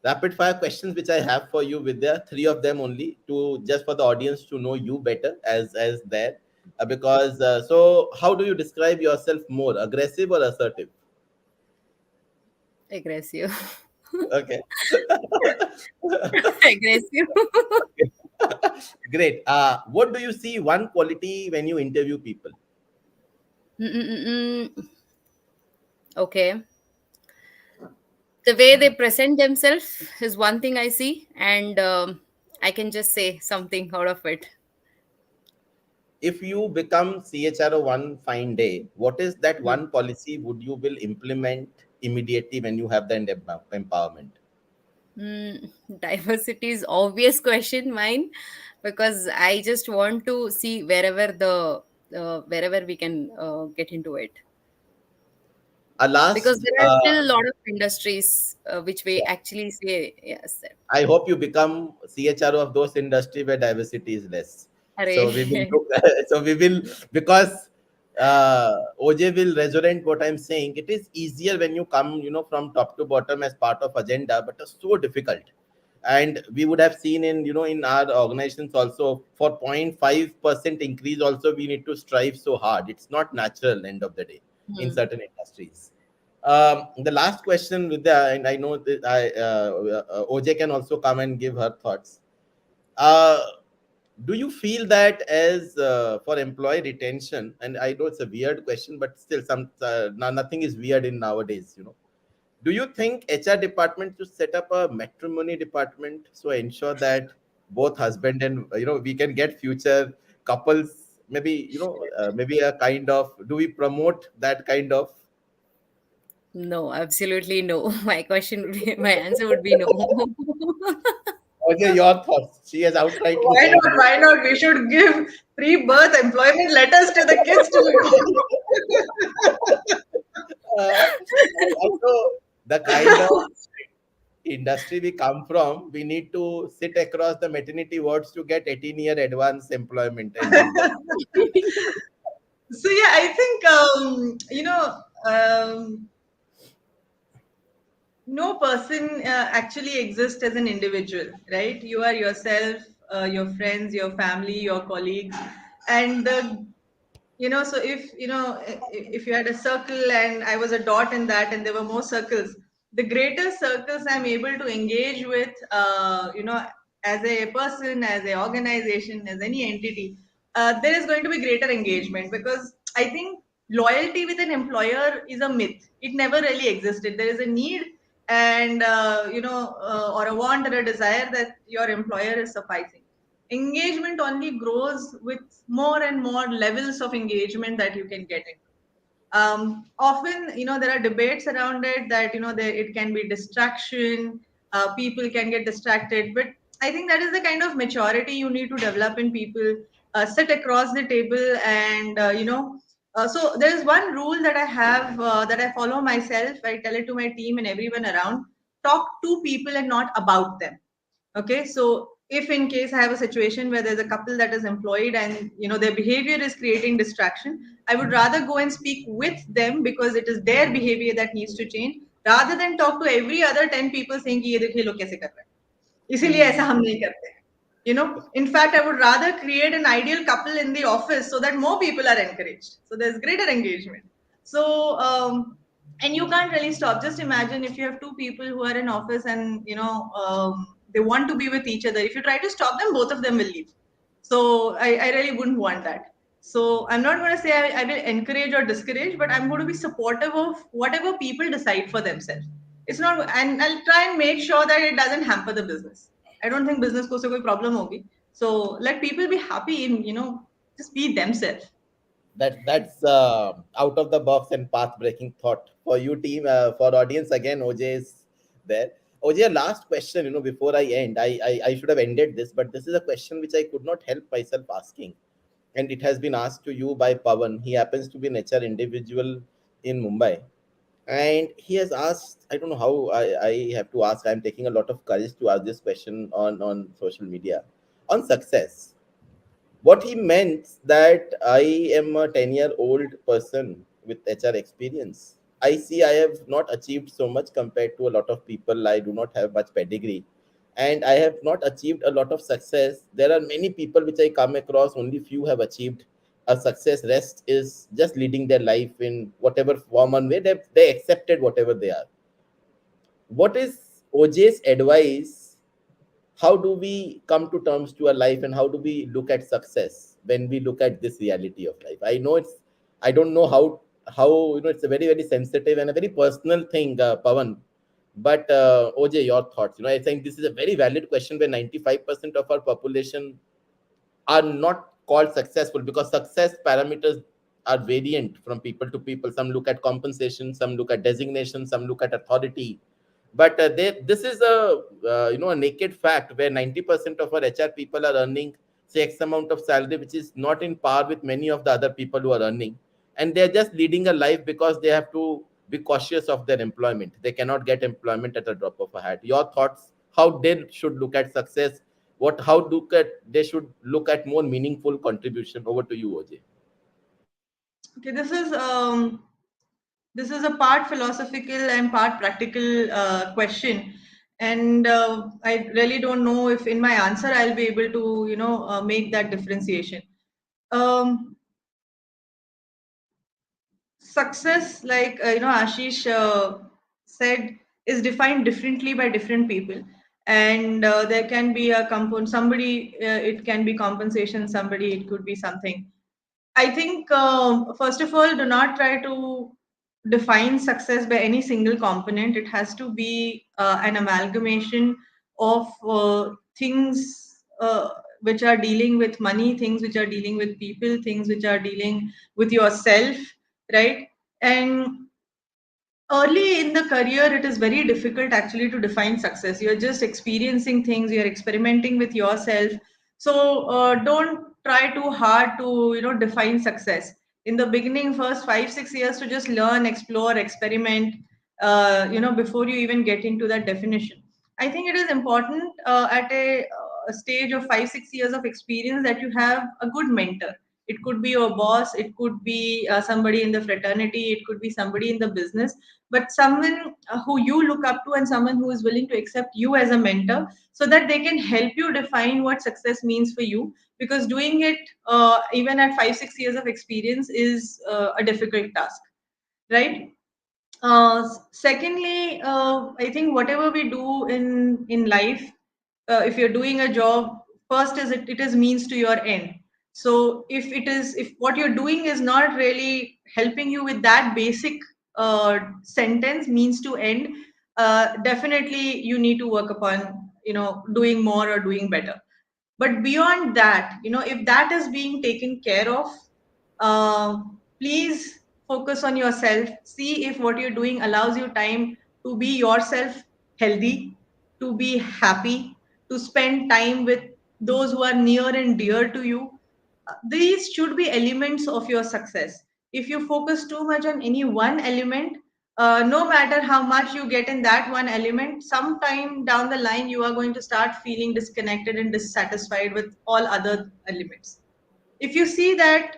rapid fire questions which I have for you, Vidya. Three of them only, to just for the audience to know you better as there. Because so, how do you describe yourself more, aggressive or assertive? Aggressive. Okay. Aggressive. Great. What do you see one quality when you interview people? Mm-mm-mm. Okay. The way they present themselves is one thing I see, and I can just say something out of it. If you become CHRO one fine day, what is that Mm. one policy would you will implement immediately when you have the empowerment? Diversity is obvious question mine, because I just want to see wherever we can get into it, A because last, there are still a lot of industries which we actually say yes. I hope you become CHRO of those industry where diversity is less. So we will Array. look, so we will, because OJ will resonate what I'm saying. It is easier when you come, from top to bottom as part of agenda, but it's so difficult. And we would have seen in our organizations also, for 0.5% increase also, we need to strive so hard. It's not natural end of the day in Hmm. certain industries. The last question, Vidya, and I know that OJ can also come and give her thoughts. Uh, do you feel that as for employee retention, and I know it's a weird question, but still, nothing is weird in nowadays. Do you think HR department should set up a matrimony department so ensure that both husband and we can get future couples? Maybe maybe a kind of, do we promote that kind of? No, absolutely no. My answer would be no. Okay, your thoughts. She has outrightly Why said not? no. Why not? We should give pre-birth employment letters to the kids to Also, the kind of industry we come from, we need to sit across the maternity wards to get 18-year advance employment and then. So yeah, I think no person actually exists as an individual, right? You are yourself, your friends, your family, your colleagues, and so if if you had a circle and I was a dot in that and there were more circles, the greater circles I'm able to engage with, as a person, as a organization, as any entity, there is going to be greater engagement, because I think loyalty with an employer is a myth. It never really existed. There is a need, and or a want or a desire that your employer is sufficing. Engagement only grows with more and more levels of engagement that you can get into. Often, there are debates around it that it can be distraction. People can get distracted, but I think that is the kind of maturity you need to develop in people. Sit across the table, and so there is one rule that I have, that I follow myself. I tell it to my team and everyone around: talk to people and not about them. Okay, so if in case I have a situation where there's a couple that is employed and their behavior is creating distraction, I would rather go and speak with them, because it is their behavior that needs to change, rather than talk to every other 10 people saying कि ये देखिए लोग कैसे कर रहे हैं, इसीलिए ऐसा Hmm. हम नहीं करते हैं. In fact, I would rather create an ideal couple in the office so that more people are encouraged, so there's greater engagement. So and you can't really stop. Just imagine if you have two people who are in office and they want to be with each other. If you try to stop them, both of them will leave. So I really wouldn't want that. So I'm not going to say I will encourage or discourage, but I'm going to be supportive of whatever people decide for themselves. It's not, and I'll try and make sure that it doesn't hamper the business. I don't think business ko se koi problem hogi. So let people be happy in, just be themselves. That's out of the box and path breaking thought for you, team. For audience, again, OJ is there. OJ, last question. Before I end, I should have ended this, but this is a question which I could not help myself asking, and it has been asked to you by Pawan. He happens to be an HR individual in Mumbai, and he has asked. I don't know how I have to ask. I'm taking a lot of courage to ask this question on social media. on success. What he meant that I am a 10-year-old person with HR experience. I see I have not achieved so much compared to a lot of people. I do not have much pedigree, and I have not achieved a lot of success. There are many people which I come across, only few have achieved a success. Rest is just leading their life in whatever form and way they accepted whatever they are. What is OJ's advice? How do we come to terms to our life, and how do we look at success when we look at this reality of life? I know it's, I don't know how it's a very, very sensitive and a very personal thing, Pawan. But OJ, your thoughts? I think this is a very valid question where 95% of our population are not called successful, because success parameters are variant from people to people. Some look at compensation, some look at designation, some look at authority. But this is a a naked fact where 90% of our HR people are earning, say, X amount of salary, which is not in par with many of the other people who are earning, and they're just leading a life because they have to be cautious of their employment. They cannot get employment at a drop of a hat. Your thoughts? How they should look at success? What how look at they should look at more meaningful contribution? Over to you, OJ. Okay, this is a part philosophical and part practical question, and I really don't know if in my answer I'll be able to make that differentiation. Um, Success, like Ashish said, is defined differently by different people, and there can be a component. Somebody it can be compensation. Somebody it could be something. I think, first of all, do not try to define success by any single component. It has to be an amalgamation of things which are dealing with money, things which are dealing with people, things which are dealing with yourself, right? And early in the career, it is very difficult actually to define success. You're just experiencing things, you're experimenting with yourself. So don't try too hard to define success in the beginning. First 5 6 years to just learn, explore, experiment, before you even get into that definition. I think it is important at a stage of 5 6 years of experience that you have a good mentor. It could be your boss, it could be somebody in the fraternity, it could be somebody in the business, but someone who you look up to and someone who is willing to accept you as a mentor, so that they can help you define what success means for you. Because doing it even at 5 6 years of experience is a difficult task, right? Secondly, I think whatever we do in life, if you're doing a job, first is it is means to your end. So if what you're doing is not really helping you with that basic sentence, means to end, definitely you need to work upon doing more or doing better. But beyond that, if that is being taken care of, uh, please focus on yourself. See if what you're doing allows you time to be yourself, healthy, to be happy, to spend time with those who are near and dear to you. These should be elements of your success. If you focus too much on any one element, no matter how much you get in that one element, sometime down the line you are going to start feeling disconnected and dissatisfied with all other elements. If you see that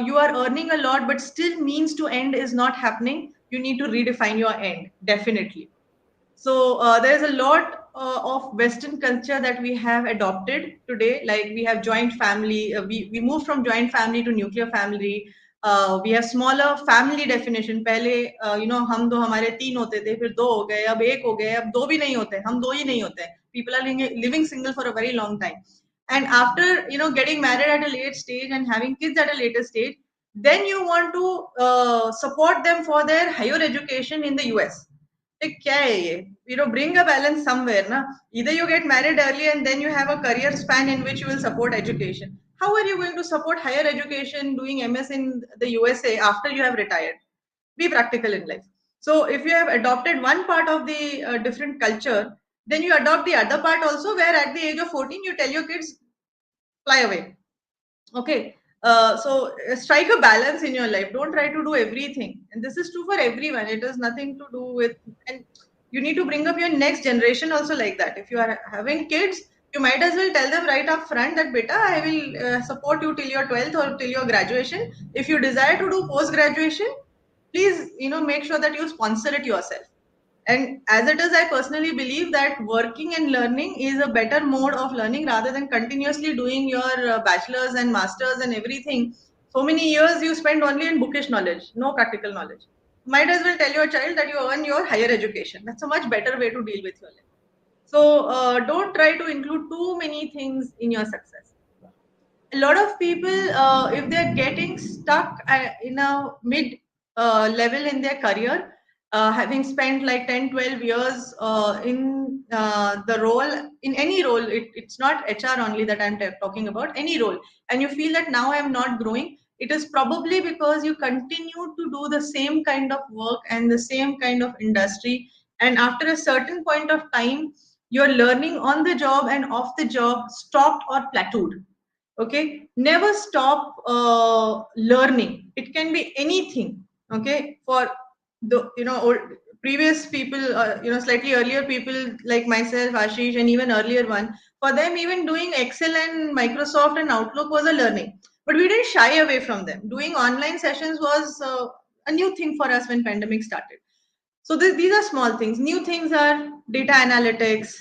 you are earning a lot but still means to end is not happening, you need to redefine your end, definitely. So there's a lot of Western culture that we have adopted today. Like we have joint family. We moved from joint family to nuclear family. We have smaller family definition. पहले हम दो हमारे तीन होते थे, फिर दो हो गए, अब एक हो गए, अब दो भी नहीं होते, हम दो ही नहीं होते. People are living single for a very long time. And after getting married at a late stage and having kids at a later stage, then you want to support them for their higher education in the US. Like, क्या है ये? Bring a balance somewhere, na? Either you get married early and then you have a career span in which you will support education. How are you going to support higher education doing MS in the USA after you have retired? Be practical in life. So if you have adopted one part of the different culture, then you adopt the other part also, where at the age of 14 you tell your kids, fly away. Okay. So strike a balance in your life. Don't try to do everything. And this is true for everyone. It has nothing to do with, and you need to bring up your next generation also like that. If you are having kids, You might as well tell them right up front that beta, I will support you till your 12th or till your graduation. If you desire to do post graduation, please make sure that you sponsor it yourself. And as it is, I personally believe that working and learning is a better mode of learning rather than continuously doing your bachelor's and master's and everything. So many years you spend only in bookish knowledge, no practical knowledge. Might as well tell your child that you earn your higher education. That's a much better way to deal with your life. So don't try to include too many things in your success. A lot of people, if they're getting stuck in a mid level in their career, having spent like 10, 12 years in the role, in any role, it's not HR only that I'm talking about, any role, and you feel that now I'm not growing, it is probably because you continue to do the same kind of work and the same kind of industry, and after a certain point of time your learning on the job and off the job stopped or plateaued. Okay, never stop learning. It can be anything. Okay, for the old, previous people, slightly earlier people like myself, Ashish, and even earlier one, for them even doing Excel and Microsoft and Outlook was a learning, but we didn't shy away from them. Doing online sessions was a new thing for us when pandemic started. So these are small things. New things are data analytics,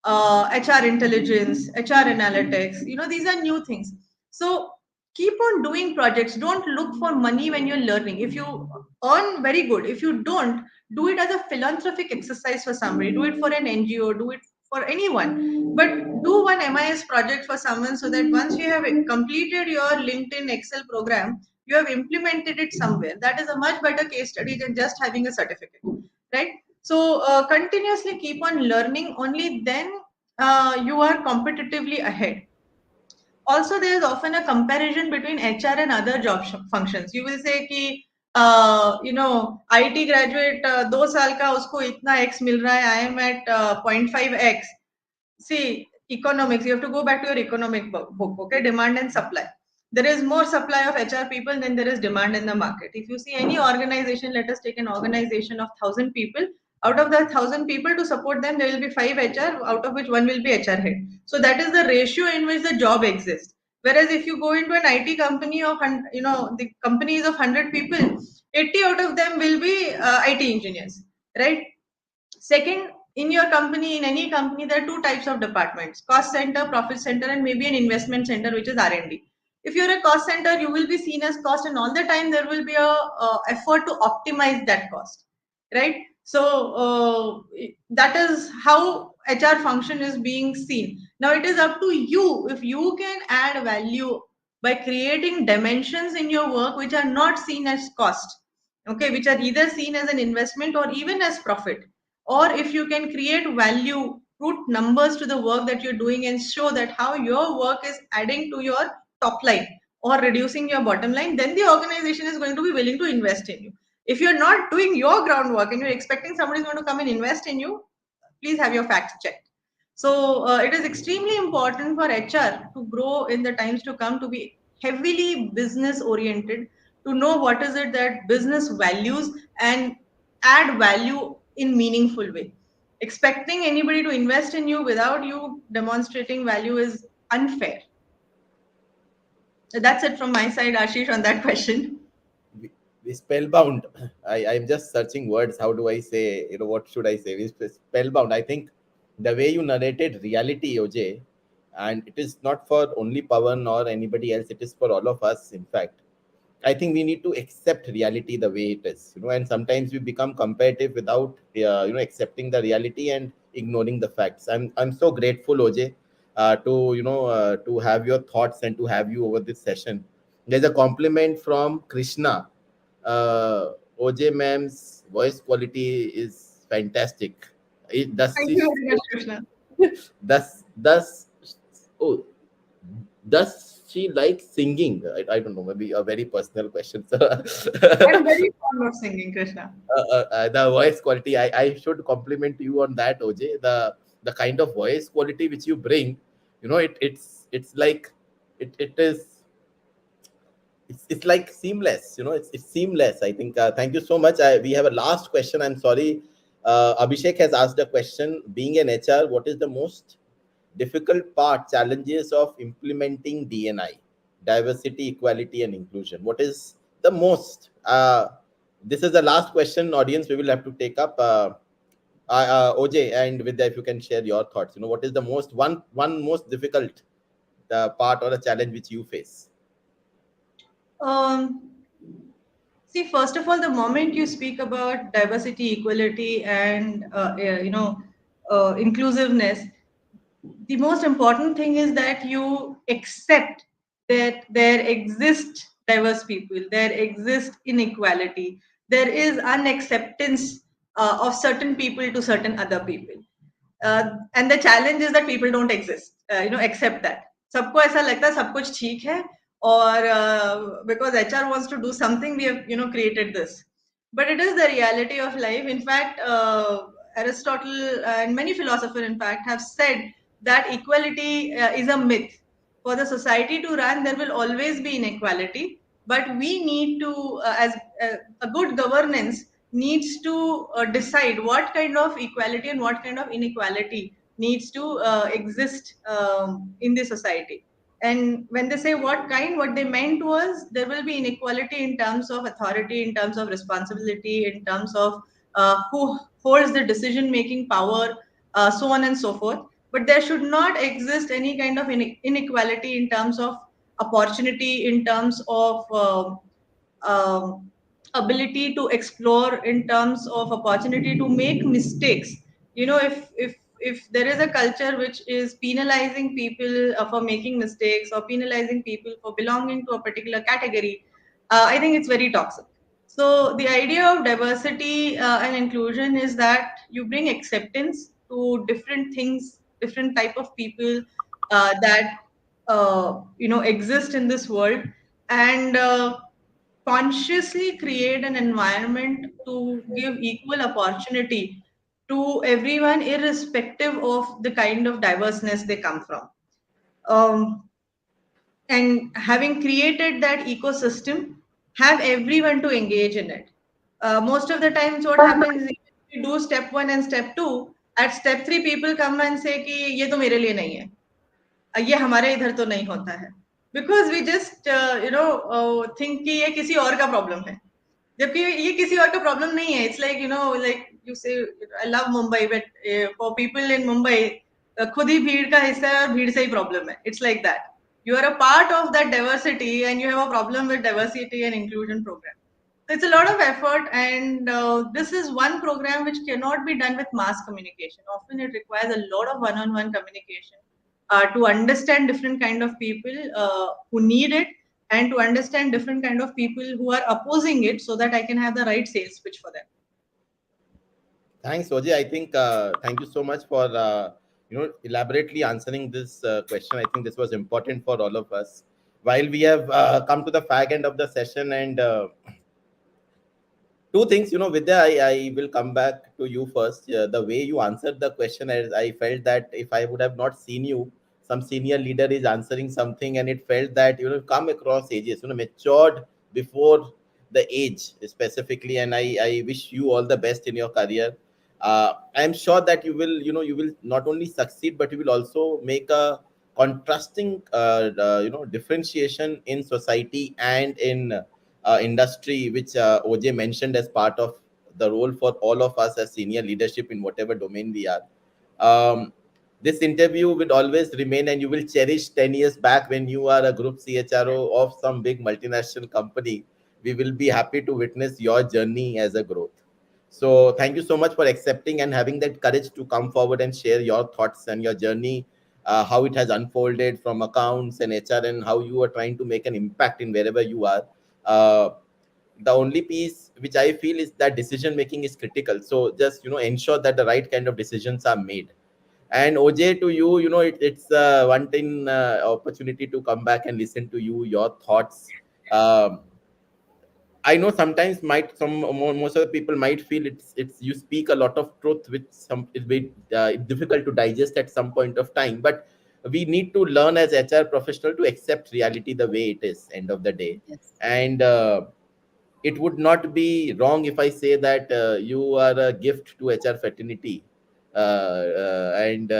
HR intelligence, HR analytics. These are new things. So keep on doing projects. Don't look for money when you're learning. If you earn, very good. If you don't, do it as a philanthropic exercise for somebody. Do it for an NGO. Do it for anyone. But do one MIS project for someone so that once you have completed your LinkedIn Excel program, you have implemented it somewhere. That is a much better case study than just having a certificate, right? So continuously keep on learning, only then you are competitively ahead. Also, there is often a comparison between HR and other job functions. You will say कि IT graduate 2 साल का उसको इतना X मिल रहा है, I am at 0.5X. See, economics, you have to go back to your economic book, okay? Demand and supply. There is more supply of HR people than there is demand in the market. If you see any organization, let us take an organization of 1,000 people. Out of the 1,000 people, to support them, there will be 5 HR, out of which one will be HR head. So that is the ratio in which the job exists. Whereas if you go into an IT company of, the companies of 100 people, 80 out of them will be IT engineers, right? Second, in your company, in any company, there are two types of departments: cost center, profit center, and maybe an investment center, which is R&D. If you're a cost center, you will be seen as cost, and all the time there will be a effort to optimize that cost, right? So that is how HR function is being seen. Now it is up to you, if you can add value by creating dimensions in your work which are not seen as cost, okay, which are either seen as an investment or even as profit, or if you can create value, put numbers to the work that you're doing and show that how your work is adding to your top line or reducing your bottom line, then the organization is going to be willing to invest in you. If you're not doing your groundwork and you're expecting somebody is going to come and invest in you, please have your facts checked. So it is extremely important for HR to grow in the times to come, to be heavily business oriented, to know what is it that business values and add value in meaningful way. Expecting anybody to invest in you without you demonstrating value is unfair. So that's it from my side, Ashish, on that question. We spellbound. I'm just searching words. How do I say? What should I say? We spellbound. I think the way you narrated reality, OJ, and it is not for only Pawan or anybody else. It is for all of us. In fact, I think we need to accept reality the way it is. And sometimes we become competitive without, accepting the reality and ignoring the facts. I'm so grateful, OJ, to have your thoughts and to have you over this session. There's a compliment from Krishna. OJ ma'am's voice quality is fantastic. Does Thank she, you very much, Krishna. does oh, does she like singing? I don't know, maybe a very personal question. So, I'm very fond of singing, Krishna. the voice quality, I should compliment you on that, OJ. The kind of voice quality which you bring, it's like it is it's like seamless, it's seamless. I think thank you so much. We have a last question. I'm sorry, Abhishek has asked a question. Being an HR, what is the most difficult part, challenges of implementing DNI, diversity, equality, and inclusion? What is the most? This is the last question, audience. We will have to take up. OJ and Vidya, if you can share your thoughts. What is the one most difficult part or a challenge which you face? Um, See, first of all, the moment you speak about diversity, equality, and inclusiveness, the most important thing is that you accept that there exist diverse people, there exist inequality, there is unacceptance of certain people to certain other people. And the challenge is that people don't exist, accept that. सबको ऐसा लगता है सब कुछ ठीक है, or because HR wants to do something, we have created this. But it is the reality of life. In fact, Aristotle and many philosophers, in fact, have said that equality is a myth. For the society to run, there will always be inequality, but we need to, as a good governance, needs to decide what kind of equality and what kind of inequality needs to exist in the society. And when they say what kind, what they meant was there will be inequality in terms of authority, in terms of responsibility, in terms of who holds the decision making power, so on and so forth. But there should not exist any kind of inequality in terms of opportunity, in terms of um, ability to explore, in terms of opportunity to make mistakes. If there is a culture which is penalizing people for making mistakes, or penalizing people for belonging to a particular category, I think it's very toxic. So the idea of diversity and inclusion is that you bring acceptance to different things, different type of people that exist in this world, and consciously create an environment to give equal opportunity to everyone, irrespective of the kind of diverseness they come from. Um, and having created that ecosystem, have everyone to engage in it. Most of the times, what happens is you do step one and step two. At step three, people come and say कि ये तो मेरे लिए नहीं है, ये हमारे इधर तो नहीं होता है, बिकॉज वी जस्ट थिंक कि ये किसी और का प्रॉब्लम है, जबकि ये किसी और का प्रॉब्लम नहीं है. इट्स लाइक लाइक यू से I love Mumbai, but for people in Mumbai खुद ही भीड़ का हिस्सा है और भीड़ से ही प्रॉब्लम है. It's like that you are a part of that diversity and you have a problem with diversity and inclusion program. So it's a lot of effort, and this is one program which cannot be done with mass communication. Often it requires a lot of one-on-one communication to understand different kind of people who need it, and to understand different kind of people who are opposing it, so that I can have the right sales pitch for them. Thanks, OJ. I think thank you so much for elaborately answering this question. I think this was important for all of us. While we have come to the fag end of the session, and two things, Vidya, I will come back to you first. The way you answered the question, I felt that if I would have not seen you, some senior leader is answering something, and it felt that come across ages, matured before the age specifically. And I wish you all the best in your career. I am sure that you will not only succeed, but you will also make a contrasting differentiation in society and in industry, which OJ mentioned as part of the role for all of us as senior leadership in whatever domain we are. Um, this interview will always remain, and you will cherish 10 years back when you are a group CHRO of some big multinational company. We will be happy to witness your journey as a growth. So, thank you so much for accepting and having that courage to come forward and share your thoughts and your journey, how it has unfolded from accounts and HR, and how you are trying to make an impact in wherever you are. uh, the only piece which I feel is that decision making is critical. So just ensure that the right kind of decisions are made. And OJ, to you, it's one time opportunity to come back and listen to you, your thoughts. Um, I know sometimes most of the people might feel it's you speak a lot of truth, which some is very difficult to digest at some point of time. But we need to learn as HR professional to accept reality the way it is. End of the day, Yes. and it would not be wrong if I say that you are a gift to HR fraternity. and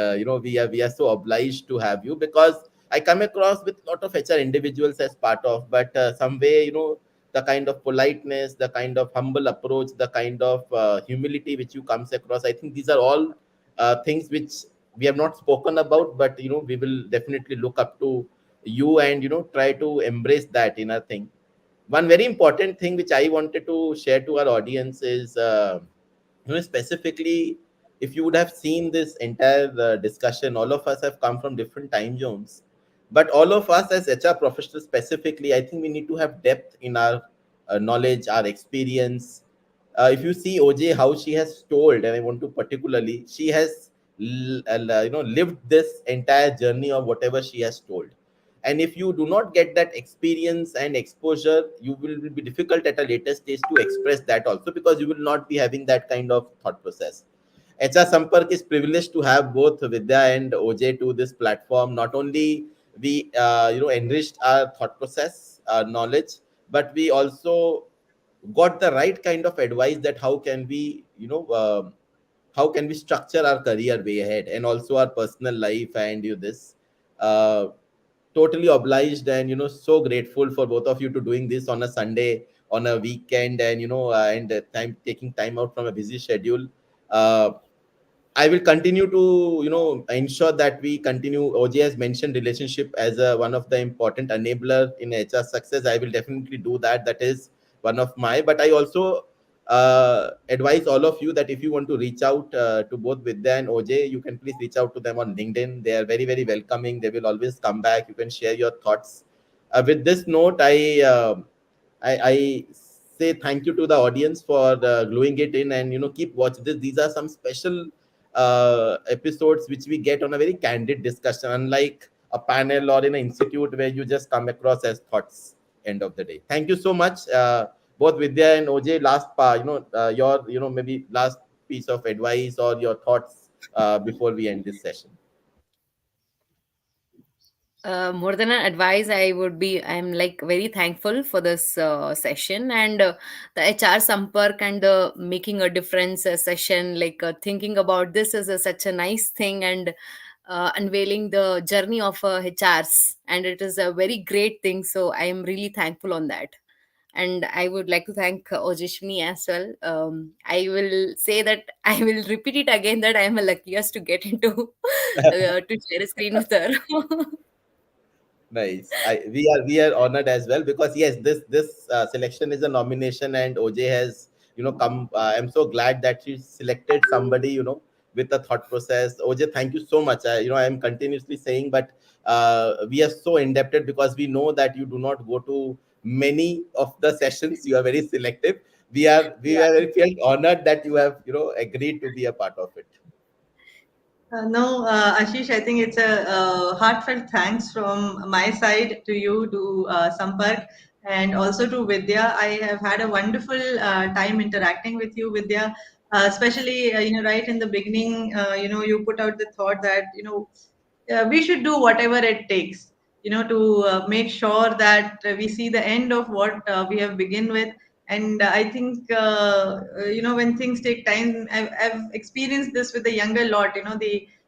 we are so obliged to have you, because I come across with a lot of HR individuals as part of, but some way, the kind of politeness, the kind of humble approach, the kind of humility which you comes across, I think these are all things which we have not spoken about, but we will definitely look up to you, and try to embrace that inner thing. One very important thing which I wanted to share to our audience is, specifically, if you would have seen this entire discussion, all of us have come from different time zones, but all of us as HR professionals specifically, I think we need to have depth in our knowledge, our experience. If you see OJ, how she has told, and I want to particularly, she has lived this entire journey of whatever she has told. And if you do not get that experience and exposure, you will be difficult at a later stage to express that also, because you will not be having that kind of thought process. HR Sampark is privileged to have both Vidya and OJ to this platform. Not only we enriched our thought process, our knowledge, but we also got the right kind of advice that how can we how can we structure our career way ahead, and also our personal life, and this uh, totally obliged, and so grateful for both of you to doing this on a Sunday, on a weekend, and and time, taking time out from a busy schedule. uh, I will continue to, ensure that we continue. OJ has mentioned relationship as one of the important enabler in HR success. I will definitely do that. That is one of my. But I also advise all of you that if you want to reach out to both Vidya and OJ, you can please reach out to them on LinkedIn. They are very, very welcoming. They will always come back. You can share your thoughts. With this note, I say thank you to the audience for gluing it in, and keep watch this. These are some special episodes which we get on a very candid discussion, unlike a panel or in an institute where you just come across as thoughts. End of the day, thank you so much, both Vidya and OJ. Last part, your maybe last piece of advice or your thoughts before we end this session. More than an advice, I'm like very thankful for this session, and the HR Sampark and the making a difference session, like thinking about this as such a nice thing, and unveiling the journey of HRs, and it is a very great thing. So I am really thankful on that. And I would like to thank Ojaswini as well. I will say that I will repeat it again that I am a luckiest to get into to share a screen with her. Nice. We are honored as well, because yes, this selection is a nomination, and OJ has come. I'm so glad that she selected somebody with a thought process. OJ, thank you so much. I am continuously saying, but we are so indebted, because we know that you do not go to many of the sessions. You are very selective. We are very felt honored that you have agreed to be a part of it. No, Ashish, I think it's a heartfelt thanks from my side to you, to Sampark, and also to Vidya. I have had a wonderful time interacting with you, Vidya. Especially, right in the beginning, you put out the thought that we should do whatever it takes, to make sure that we see the end of what we have begun with. And I think when things take time, I've experienced this with the younger lot,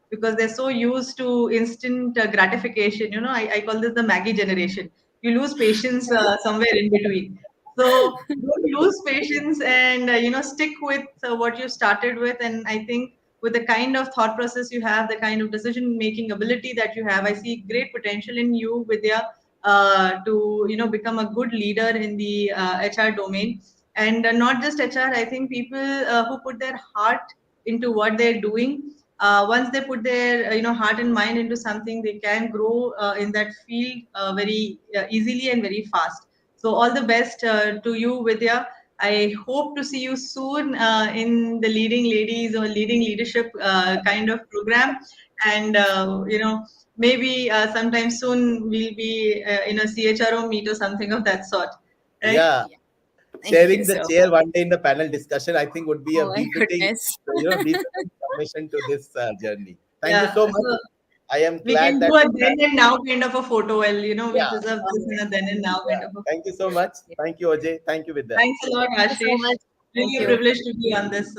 because they're so used to instant gratification. I call this the Maggie generation. You lose patience somewhere in between. So don't lose patience, and stick with what you started with. And I think with the kind of thought process you have, the kind of decision making ability that you have, I see great potential in you, Vidya, to become a good leader in the HR domain. And not just HR, I think people who put their heart into what they're doing. Once they put their heart and mind into something, they can grow in that field very easily and very fast. So all the best to you, Vidya. I hope to see you soon in the leading ladies or leading leadership kind of program, and maybe sometime soon we'll be in a CHRO meet or something of that sort, right? Yeah. Yeah. Thank you Sharing the so chair one day in the panel discussion, I think would be a Oh my befitting, goodness. befitting submission to this journey. Thank you Yeah. so much. So I am we glad can do that a then and now kind of a photo. Well, we yeah, preserve this in a then and now kind yeah. of a Thank you photo. so much. Thank you, OJ. Thank you, Vidya. Thanks a lot, Thank you so Ashish. much. Thank Really a you. privilege to be on this